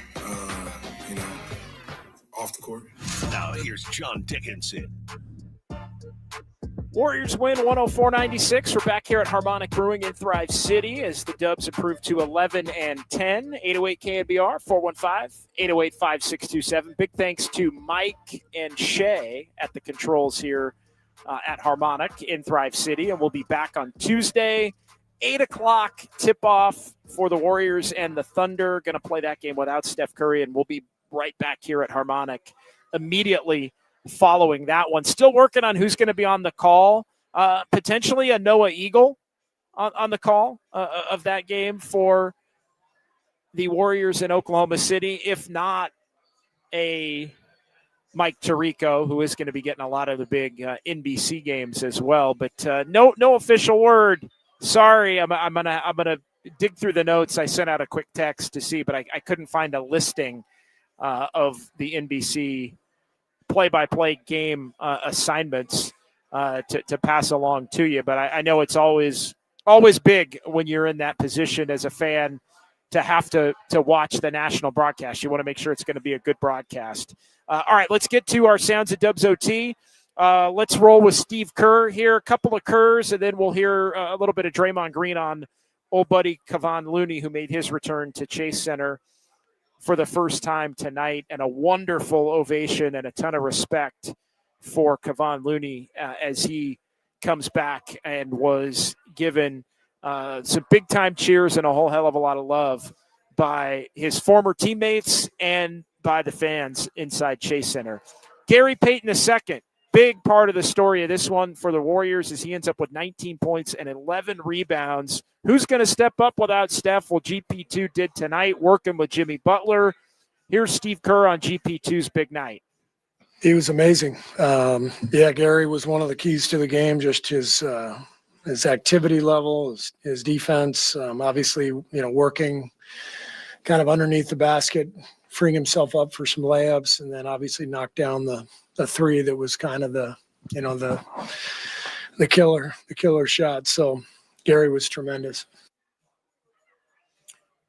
off the court. Now here's John Dickinson. Warriors win 104-96. We're back here at Harmonic Brewing in Thrive City as the Dubs improve to 11-10. 808 KNBR, 415-808-5627. Big thanks to Mike and Shay at the controls here at Harmonic in Thrive City. And we'll be back on Tuesday, 8 o'clock tip-off for the Warriors and the Thunder. Going to play that game without Steph Curry, and we'll be right back here at Harmonic immediately following that one. Still working on who's going to be on the call. Potentially a Noah Eagle on the call of that game for the Warriors in Oklahoma City. If not, a Mike Tirico, who is going to be getting a lot of the big NBC games as well. But no official word. Sorry, I'm gonna dig through the notes. I sent out a quick text to see, but I couldn't find a listing of the NBC play-by-play game assignments to pass along to you. But I know it's always big when you're in that position as a fan to have to watch the national broadcast. You want to make sure it's going to be a good broadcast. All right, let's get to our Sounds of Dubs OT. Let's roll with Steve Kerr here. A couple of Kerrs, and then we'll hear a little bit of Draymond Green on old buddy Kevon Looney, who made his return to Chase Center for the first time tonight, and a wonderful ovation and a ton of respect for Kevon Looney as he comes back and was given some big-time cheers and a whole hell of a lot of love by his former teammates and by the fans inside Chase Center. Gary Payton II, big part of the story of this one for the Warriors as he ends up with 19 points and 11 rebounds. Who's going to step up without Steph? Well, GP2 did tonight, working with Jimmy Butler. Here's Steve Kerr on GP2's big night. He was amazing. Gary was one of the keys to the game, just his activity level, his defense, obviously, working kind of underneath the basket, freeing himself up for some layups, and then obviously knocked down the three that was kind of the killer shot. So Gary was tremendous.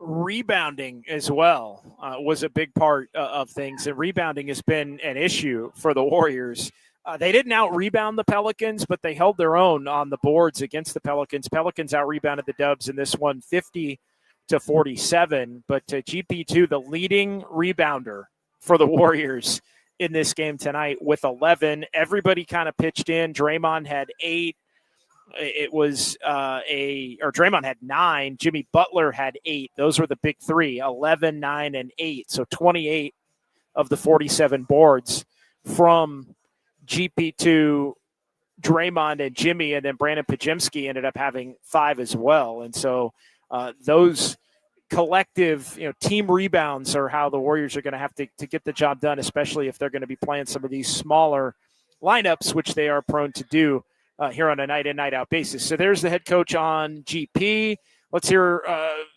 Rebounding as well was a big part of things, and rebounding has been an issue for the Warriors. They didn't out-rebound the Pelicans, but they held their own on the boards against the Pelicans. Pelicans out-rebounded the Dubs in this one 50-47, but GP2, the leading rebounder for the Warriors in this game tonight with 11. Everybody kind of pitched in. Draymond had 8. Draymond had 9. Jimmy Butler had 8. Those were the big three, 11, 9, and 8. So 28 of the 47 boards from GP2, Draymond, and Jimmy, and then Brandon Pajemski ended up having 5 as well. And so those collective, team rebounds are how the Warriors are going to have to get the job done, especially if they're going to be playing some of these smaller lineups, which they are prone to do here on a night-in, night-out basis. So there's the head coach on GP. Let's hear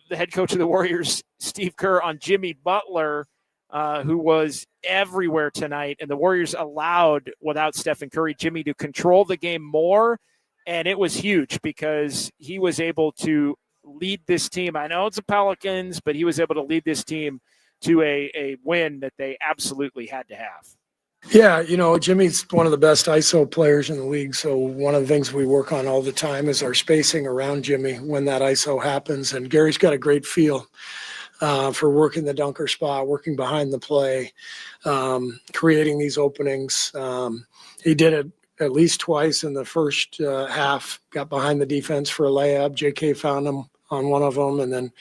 the head coach of the Warriors, Steve Kerr, on Jimmy Butler, who was everywhere tonight. And the Warriors allowed, without Stephen Curry, Jimmy to control the game more. And it was huge because he was able to lead this team. I know it's the Pelicans, but he was able to lead this team to a win that they absolutely had to have. Yeah, Jimmy's one of the best ISO players in the league. So one of the things we work on all the time is our spacing around Jimmy when that ISO happens. And Gary's got a great feel for working the dunker spot, working behind the play, creating these openings. He did it at least twice in the first half, got behind the defense for a layup. JK found him on one of them. And then,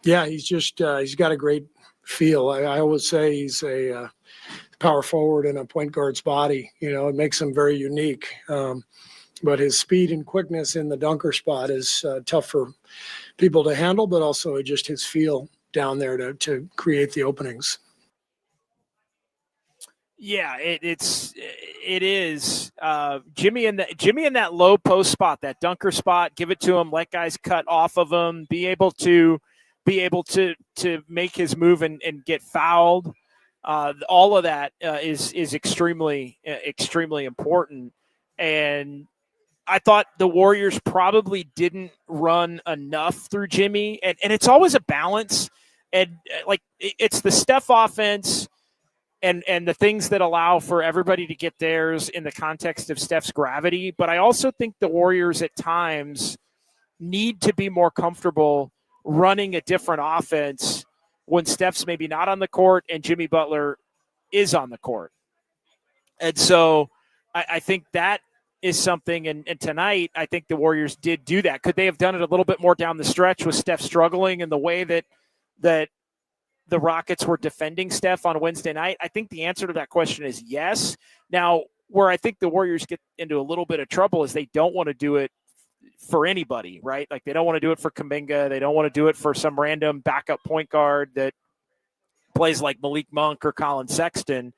he's got a great feel. I always say he's a power forward in a point guard's body. It makes him very unique. But his speed and quickness in the dunker spot is tough for people to handle, but also just his feel down there to create the openings. Yeah, it is Jimmy in that low post spot, that dunker spot. Give it to him, let guys cut off of him, be able to make his move and get fouled. All of that is extremely important. And I thought the Warriors probably didn't run enough through Jimmy, and it's always a balance. And like it's the Steph offense and the things that allow for everybody to get theirs in the context of Steph's gravity. But I also think the Warriors at times need to be more comfortable running a different offense when Steph's maybe not on the court and Jimmy Butler is on the court. And so I think that is something, and tonight I think the Warriors did do that. Could they have done it a little bit more down the stretch with Steph struggling and the way that the Rockets were defending Steph on Wednesday night? I think the answer to that question is yes. Now, where I think the Warriors get into a little bit of trouble is they don't want to do it for anybody, right? Like they don't want to do it for Kuminga. They don't want to do it for some random backup point guard that plays like Malik Monk or Colin Sexton.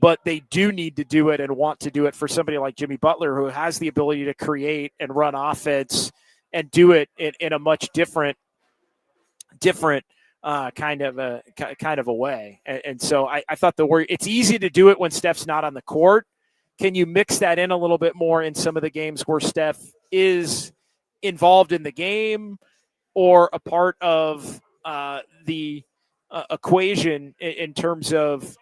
But they do need to do it and want to do it for somebody like Jimmy Butler, who has the ability to create and run offense and do it in a much different kind of a way. And so I thought it's easy to do it when Steph's not on the court. Can you mix that in a little bit more in some of the games where Steph is involved in the game or a part of the equation in terms of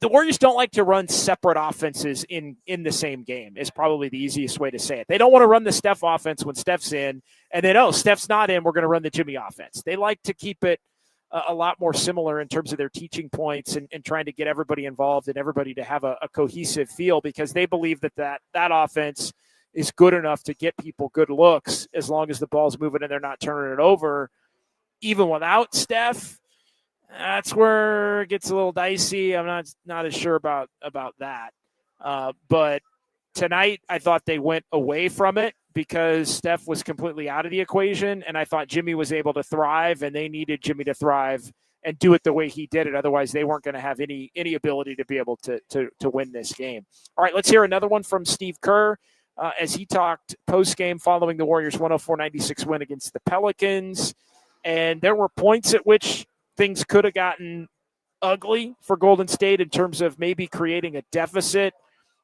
the Warriors don't like to run separate offenses in the same game is probably the easiest way to say it. They don't want to run the Steph offense when Steph's in, and then, Steph's not in, we're going to run the Jimmy offense. They like to keep it a lot more similar in terms of their teaching points and trying to get everybody involved and everybody to have a cohesive feel, because they believe that offense is good enough to get people good looks as long as the ball's moving and they're not turning it over. Even without Steph, that's where it gets a little dicey. I'm not as sure about that. But tonight, I thought they went away from it because Steph was completely out of the equation, and I thought Jimmy was able to thrive, and they needed Jimmy to thrive and do it the way he did it. Otherwise, they weren't going to have any ability to be able to win this game. All right, let's hear another one from Steve Kerr as he talked post-game following the Warriors' 104-96 win against the Pelicans. And there were points at which things could have gotten ugly for Golden State in terms of maybe creating a deficit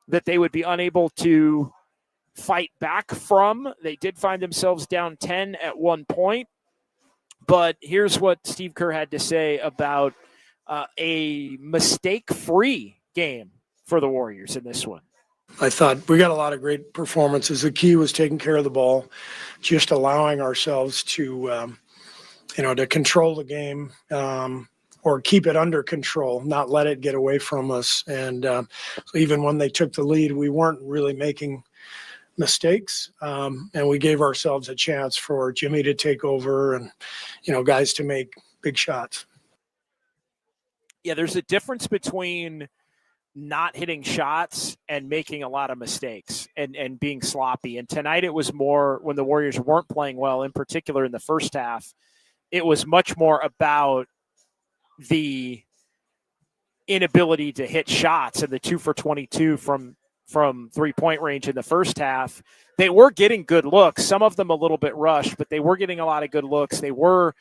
that they would be unable to fight back from. They did find themselves down 10 at one point. But here's what Steve Kerr had to say about a mistake-free game for the Warriors in this one. I thought we got a lot of great performances. The key was taking care of the ball, just allowing ourselves to to control the game or keep it under control, not let it get away from us. And so even when they took the lead, we weren't really making mistakes. And we gave ourselves a chance for Jimmy to take over and, guys to make big shots. Yeah, there's a difference between not hitting shots and making a lot of mistakes and being sloppy. And tonight it was more when the Warriors weren't playing well, in particular in the first half. It was much more about the inability to hit shots and the 2 for 22 from 3-point range in the first half. They were getting good looks, some of them a little bit rushed, but they were getting a lot of good looks. They were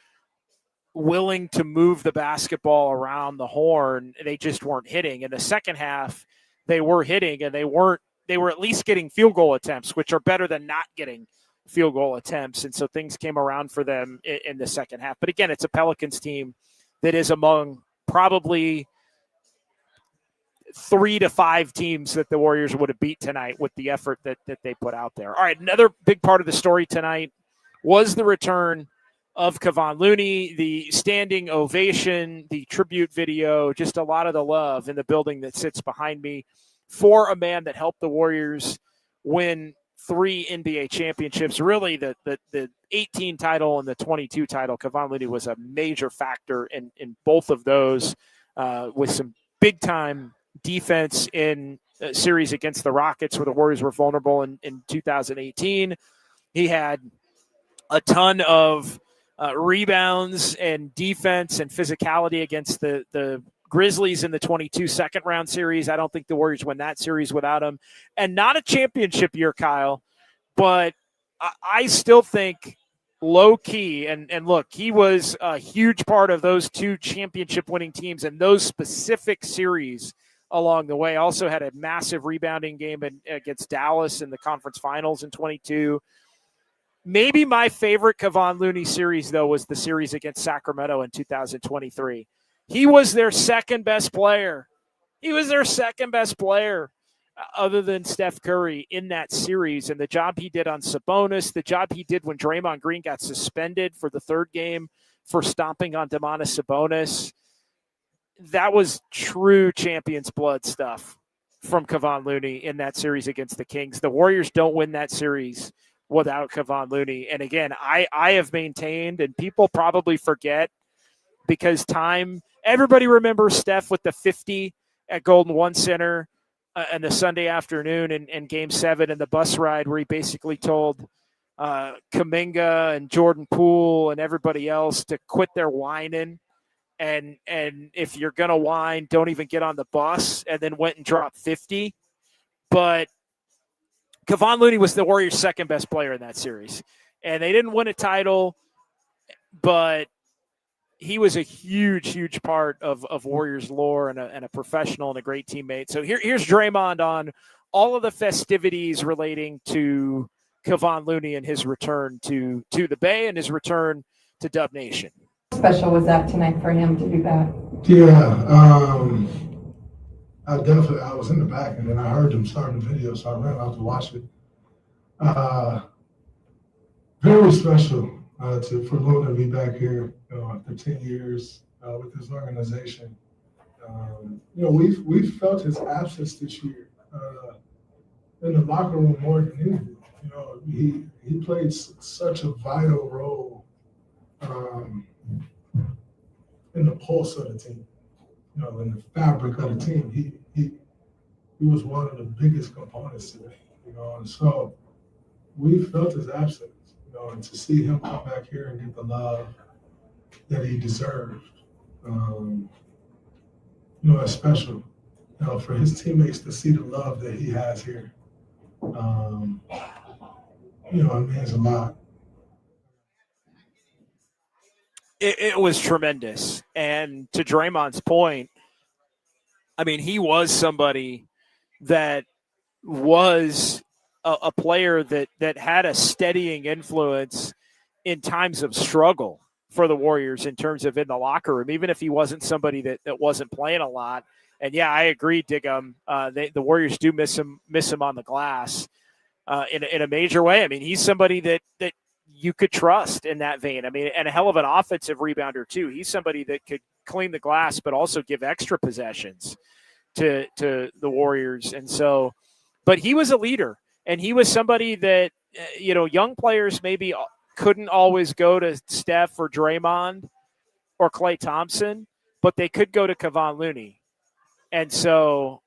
willing to move the basketball around the horn. They just weren't hitting. In the second half, they were hitting, and they were at least getting field goal attempts, which are better than not getting field goal attempts. And so things came around for them in the second half. But again, it's a Pelicans team that is among probably 3 to 5 teams that the Warriors would have beat tonight with the effort that they put out there. All right, another big part of the story tonight was the return of Kevon Looney, the standing ovation, the tribute video, just a lot of the love in the building that sits behind me for a man that helped the Warriors win 3 NBA championships, really the 18 title and the 22 title. Kevon Looney was a major factor in both of those with some big-time defense in a series against the Rockets where the Warriors were vulnerable in 2018. He had a ton of rebounds and defense and physicality against the Grizzlies in the 22 second-round series. I don't think the Warriors win that series without him. And not a championship year, Kyle, but I still think low key. And look, he was a huge part of those two championship winning teams and those specific series along the way. Also had a massive rebounding game against Dallas in the conference finals in 22. Maybe my favorite Kevon Looney series, though, was the series against Sacramento in 2023. He was their second best player. Other than Steph Curry in that series. And the job he did on Sabonis, the job he did when Draymond Green got suspended for the third game for stomping on Domantas Sabonis, that was true champion's blood stuff from Kevon Looney in that series against the Kings. The Warriors don't win that series without Kevon Looney. And again, I have maintained, and people probably forget because everybody remembers Steph with the 50 at Golden One Center and the Sunday afternoon in Game 7 and the bus ride where he basically told Kuminga and Jordan Poole and everybody else to quit their whining. And if you're going to whine, don't even get on the bus, and then went and dropped 50. But Kevon Looney was the Warriors' second best player in that series. And they didn't win a title, but he was a huge, huge part of Warriors lore and a professional and a great teammate. So here's Draymond on all of the festivities relating to Kevon Looney and his return to the Bay and his return to Dub Nation. Special was that tonight for him to be back? Yeah, I was in the back and then I heard them starting the video, so I ran out to watch it. Very special for Luna to be back here, after 10 years with this organization. We've felt his absence this year in the locker room more than anything. He played such a vital role in the pulse of the team, in the fabric of the team. He was one of the biggest components to it, and so we felt his absence, and to see him come back here and get the love that he deserved, it's special, for his teammates to see the love that he has here. It means a lot. It was tremendous. And to Draymond's point, I mean, he was somebody that was a player that had a steadying influence in times of struggle for the Warriors in terms of in the locker room, even if he wasn't somebody that wasn't playing a lot. And yeah, I agree, Diggum. The Warriors do miss him on the glass in a major way. I mean, he's somebody that you could trust in that vein. I mean, and a hell of an offensive rebounder too. He's somebody that could clean the glass, but also give extra possessions to the Warriors. And so, but he was a leader, and he was somebody that, young players maybe couldn't always go to Steph or Draymond or Klay Thompson, but they could go to Kevon Looney. And so,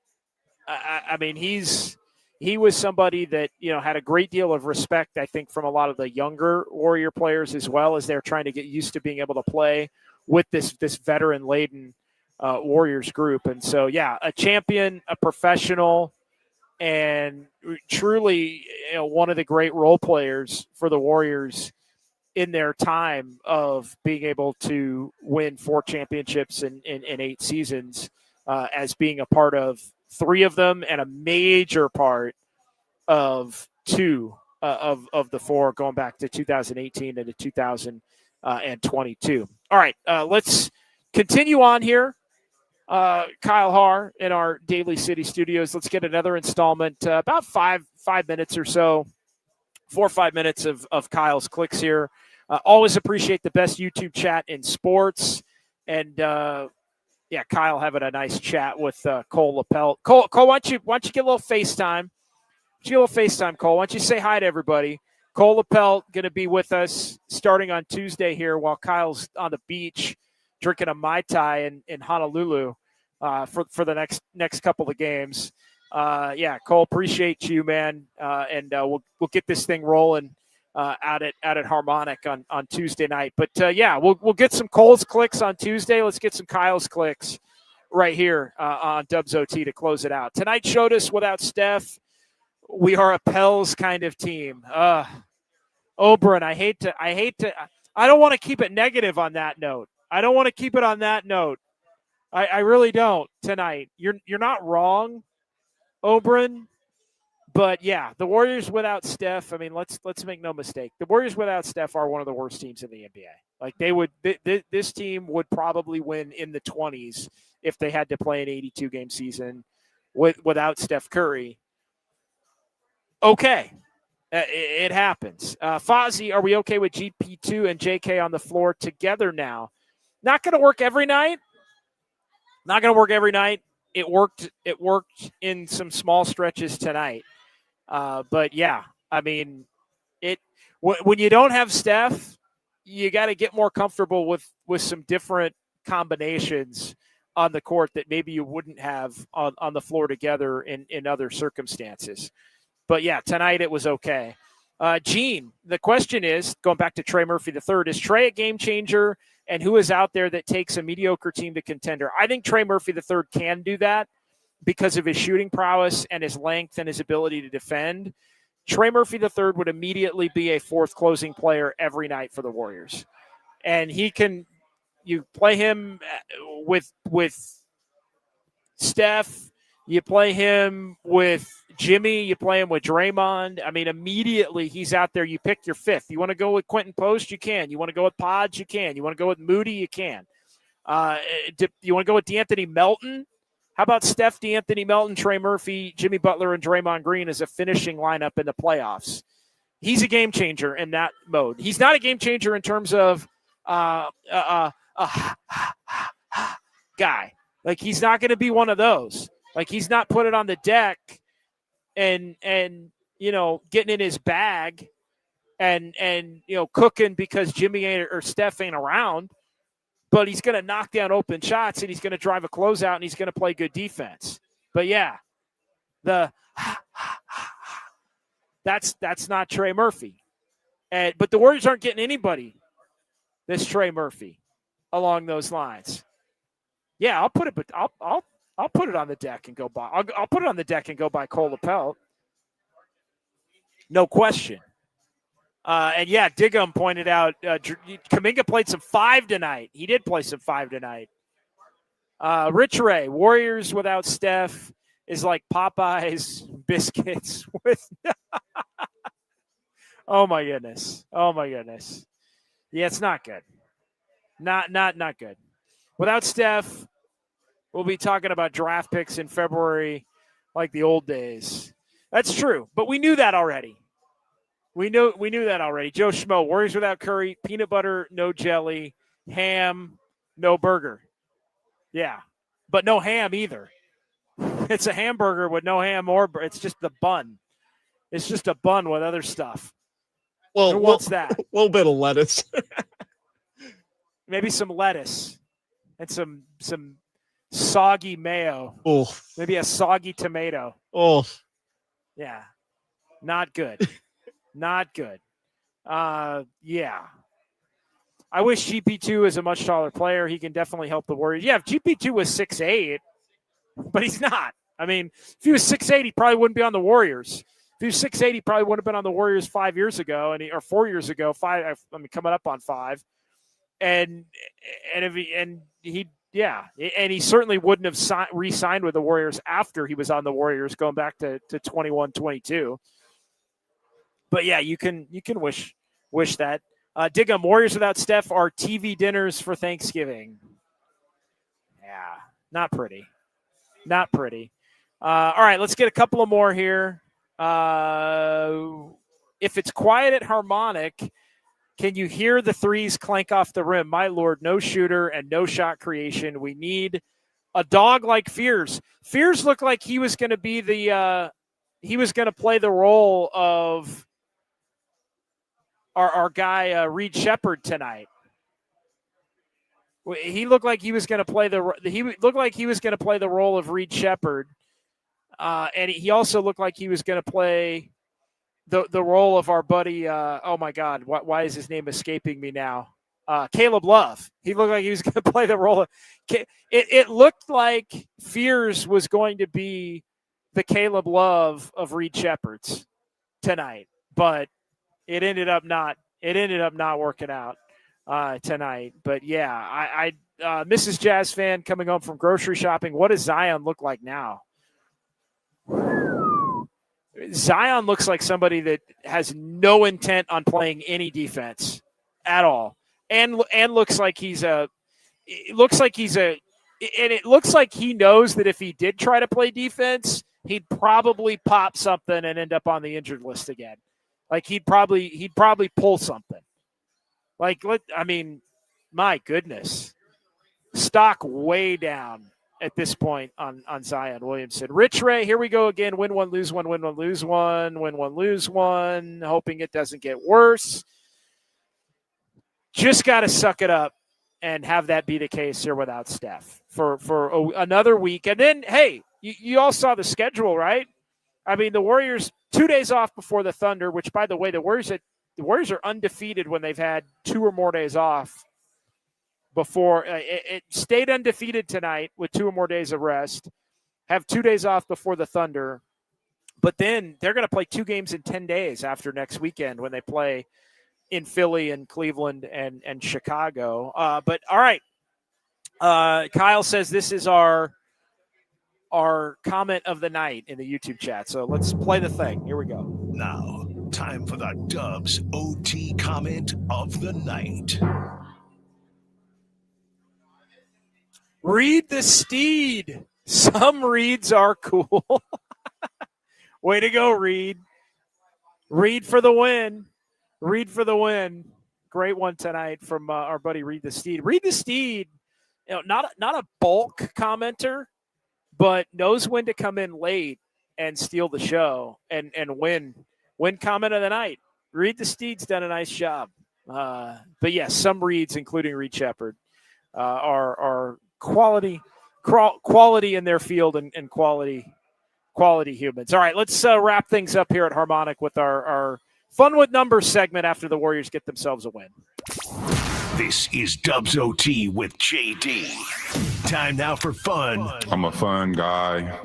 I mean, he was somebody that, had a great deal of respect, I think, from a lot of the younger Warrior players, as well as they're trying to get used to being able to play with this veteran-laden Warriors group. And so, yeah, a champion, a professional, and truly one of the great role players for the Warriors in their time of being able to win 4 championships in 8 seasons, as being a part of 3 of them and a major part of 2 of the 4 going back to 2018 and to 2022. All right, let's continue on here. Kyle Haar in our Daly City studios. Let's get another installment, about 5 minutes or so, 4 or 5 minutes of Kyle's clicks here. Always appreciate the best YouTube chat in sports. And yeah, Kyle having a nice chat with Cole Lapelt. Cole, why don't you get a little FaceTime? Cole. Why don't you say hi to everybody? Cole Lapelt going to be with us starting on Tuesday here while Kyle's on the beach drinking a Mai Tai in Honolulu for the next couple of games. Yeah, Cole, appreciate you, man. And we'll get this thing rolling out at Harmonic on Tuesday night. But yeah, we'll get some Cole's clicks on Tuesday. Let's get some Kyle's clicks right here on Dubs OT to close it out. Tonight showed us without Steph, we are a Pels kind of team. Oberon, I don't want to keep it negative on that note. I don't want to keep it on that note. I really don't tonight. You're not wrong, Oberon. But yeah, the Warriors without Steph, I mean, let's make no mistake. The Warriors without Steph are one of the worst teams in the NBA. Like this team would probably win in the 20s if they had to play an 82-game season without Steph Curry. Okay. It happens. Fozzie, are we okay with GP2 and JK on the floor together now? Not going to work every night. Not going to work every night. It worked in some small stretches tonight. But yeah, I mean, when you don't have Steph, you got to get more comfortable with some different combinations on the court that maybe you wouldn't have on the floor together in other circumstances. But yeah, tonight it was okay. Gene, the question is, going back to Trey Murphy III, is Trey a game changer? And who is out there that takes a mediocre team to contender? I think Trey Murphy III can do that because of his shooting prowess and his length and his ability to defend. Trey Murphy III would immediately be a fourth closing player every night for the Warriors. And you play him with Steph, you play him with Jimmy, you play him with Draymond. I mean, immediately he's out there. You pick your fifth. You want to go with Quentin Post? You can. You want to go with Podge? You can. You want to go with Moody? You can. You want to go with D'Anthony Melton? How about Steph, D'Anthony Melton, Trey Murphy, Jimmy Butler, and Draymond Green as a finishing lineup in the playoffs? He's a game changer in that mode. He's not a game changer in terms of guy. Like, he's not going to be one of those. Like, he's not put it on the deck and getting in his bag and cooking because Jimmy or Steph ain't around. But he's going to knock down open shots, and he's going to drive a closeout, and he's going to play good defense. But yeah, that's not Trey Murphy. But the Warriors aren't getting anybody that's Trey Murphy along those lines. Yeah, I'll put it on the deck and go buy. I'll put it on the deck and go buy Cole Lapel. No question. And yeah, Diggum pointed out Kuminga played some 5 tonight. He did play some 5 tonight. Rich Ray, Warriors without Steph is like Popeye's biscuits with. Oh my goodness. Yeah, it's not good. Not good. Without Steph, we'll be talking about draft picks in February like the old days. That's true, but we knew that already. We knew that already. Joe Schmo, Warriors without Curry, peanut butter, no jelly, ham, no burger. Yeah, but no ham either. It's a hamburger with no ham it's just the bun. It's just a bun with other stuff. Well, who wants that? A little bit of lettuce. Maybe some lettuce and some soggy mayo. Oh, maybe a soggy tomato. Oh, yeah, not good. Not good. Yeah. I wish GP2 is a much taller player. He can definitely help the Warriors. Yeah, if GP2 was 6'8", but he's not. I mean, if he was 6'8", he probably wouldn't be on the Warriors. If he was 6'8", he probably would have been on the Warriors 5 years ago, or 4 years ago. Coming up on 5. And he certainly wouldn't have re-signed with the Warriors after he was on the Warriors, going back to 21, 22. But yeah, you can wish that. Diggum, Warriors without Steph are TV dinners for Thanksgiving. Yeah, not pretty. Not pretty. All right, let's get a couple of more here. If it's quiet at Harmonic, can you hear the threes clank off the rim? My Lord, no shooter and no shot creation. We need a dog like Fears. Fears looked like he was going to be he was going to play the role of our guy Reed Shepherd tonight. He looked like he was going to play the role of Reed Shepherd, and he also looked like he was going to play the role of our buddy. Oh my God, why is his name escaping me now? Caleb Love. He looked like he was going to play the role of. It looked like Fears was going to be the Caleb Love of Reed Shepherd's tonight, but it ended up not working out tonight. But yeah, I Mrs. Jazz fan coming home from grocery shopping. What does Zion look like now? Zion looks like somebody that has no intent on playing any defense at all, and looks like it looks like he knows that if he did try to play defense, he'd probably pop something and end up on the injured list again. Like he'd probably pull something. My goodness, stock way down at this point on Zion Williamson. Rich Ray, here we go again. Win one, lose one, win one, lose one, win one, lose one. Hoping it doesn't get worse. Just got to suck it up and have that be the case here without Steph for another week. And then, hey, you all saw the schedule, right? I mean, the Warriors 2 days off before the Thunder, which, by the way, the Warriors are undefeated when they've had 2 or more days off. Before it stayed undefeated tonight with 2 or more days of rest, have 2 days off before the Thunder, but then they're going to play 2 games in 10 days after next weekend when they play in Philly and Cleveland and Chicago. But all right, Kyle says this is our comment of the night in the YouTube chat. So let's play the thing. Here we go. Now, time for the Dubs OT comment of the night. Read the Steed. Some reads are cool. Way to go, Reed. Reed for the win. Reed for the win. Great one tonight from our buddy Reed the Steed. Reed the Steed, not a bulk commenter, but knows when to come in late and steal the show and win comment of the night. Reed the Steed's done a nice job. But yes, some reads, including Reed Shepherd, are quality in their field and quality humans. All right, let's wrap things up here at Harmonic with our Fun with Numbers segment after the Warriors get themselves a win. This is Dubs OT with JD. Time now for fun. I'm a fun guy.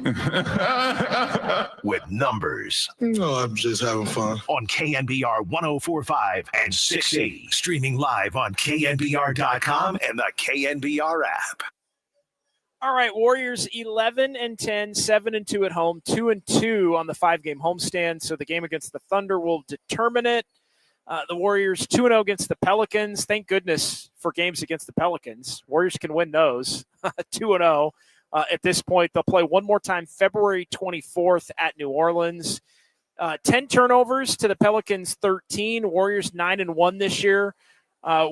With numbers. No, I'm just having fun. On KNBR 104.5 and 680. Streaming live on KNBR.com and the KNBR app. All right, Warriors 11-10, 7-2 at home, 2-2 on the 5-game homestand. So the game against the Thunder will determine it. The Warriors 2-0 against the Pelicans. Thank goodness for games against the Pelicans. Warriors can win those. 2-0 at this point. They'll play one more time February 24th at New Orleans. 10 turnovers to the Pelicans, 13. Warriors 9-1 this year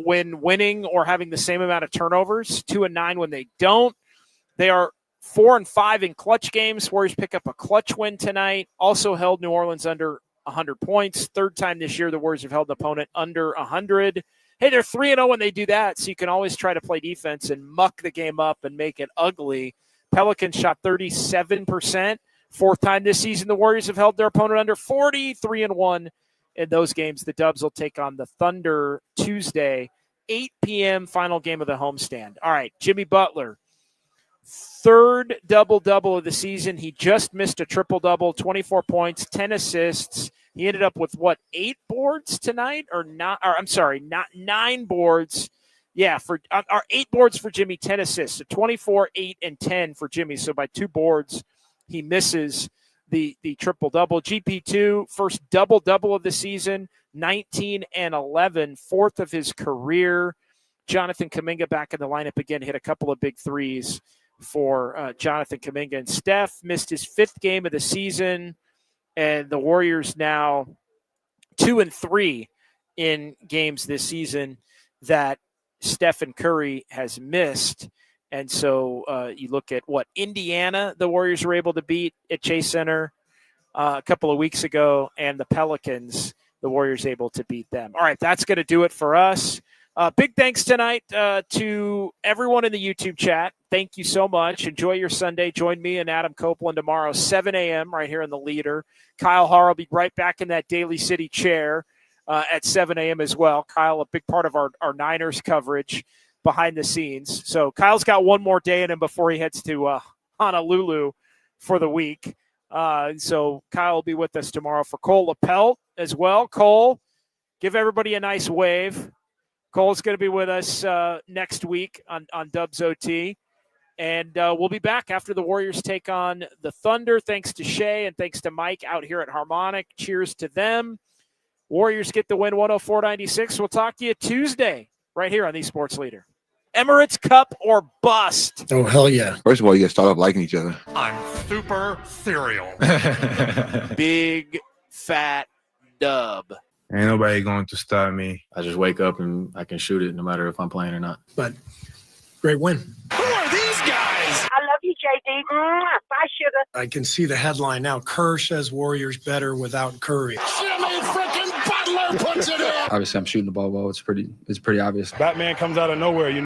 when winning or having the same amount of turnovers. 2-9 when they don't. They are 4-5 in clutch games. Warriors pick up a clutch win tonight. Also held New Orleans under 100 points. Third time this year the Warriors have held an opponent under 100. Hey, they're 3-0 when they do that, so you can always try to play defense and muck the game up and make it ugly. Pelicans shot 37%. Fourth time this season the Warriors have held their opponent under 40, 3-1 in those games. The Dubs will take on the Thunder Tuesday, 8 p.m., final game of the homestand. All right, Jimmy Butler. Third double-double of the season. He just missed a triple-double, 24 points, 10 assists. He ended up with, 8 boards tonight? Not 9 boards. Yeah, for 8 boards for Jimmy, 10 assists. So 24, 8, and 10 for Jimmy. So by 2 boards, he misses the triple-double. GP2, first double-double of the season, 19 and 11, fourth of his career. Jonathan Kuminga back in the lineup again, hit a couple of big threes for Jonathan Kuminga. And Steph missed his 5th game of the season, and the Warriors now 2-3 in games this season that Stephen Curry has missed. And so you look at what Indiana, the Warriors were able to beat at Chase Center a couple of weeks ago, and the Pelicans, the Warriors able to beat them. All right, that's going to do it for us. Big thanks tonight to everyone in the YouTube chat. Thank you so much. Enjoy your Sunday. Join me and Adam Copeland tomorrow, 7 a.m. right here in the Leader. Kyle Harr will be right back in that Daly City chair at 7 a.m. as well. Kyle, a big part of our Niners coverage behind the scenes. So Kyle's got one more day in him before he heads to Honolulu for the week. So Kyle will be with us tomorrow for Cole Lapelt as well. Cole, give everybody a nice wave. Cole's going to be with us next week on Dubs OT. And we'll be back after the Warriors take on the Thunder. Thanks to Shay and thanks to Mike out here at Harmonic. Cheers to them. Warriors get the win 104-96. We'll talk to you Tuesday right here on the Sports Leader. Emirates Cup or bust. Oh, hell yeah. First of all, you got to start off liking each other. I'm super cereal. Big fat dub. Ain't nobody going to stop me. I just wake up and I can shoot it no matter if I'm playing or not. But great win. Who are these guys? I love you, JD. Bye, sugar. I can see the headline now. Kerr says Warriors better without Curry. Jimmy freaking Butler puts it in. Obviously, I'm shooting the ball well. It's pretty obvious. Batman comes out of nowhere,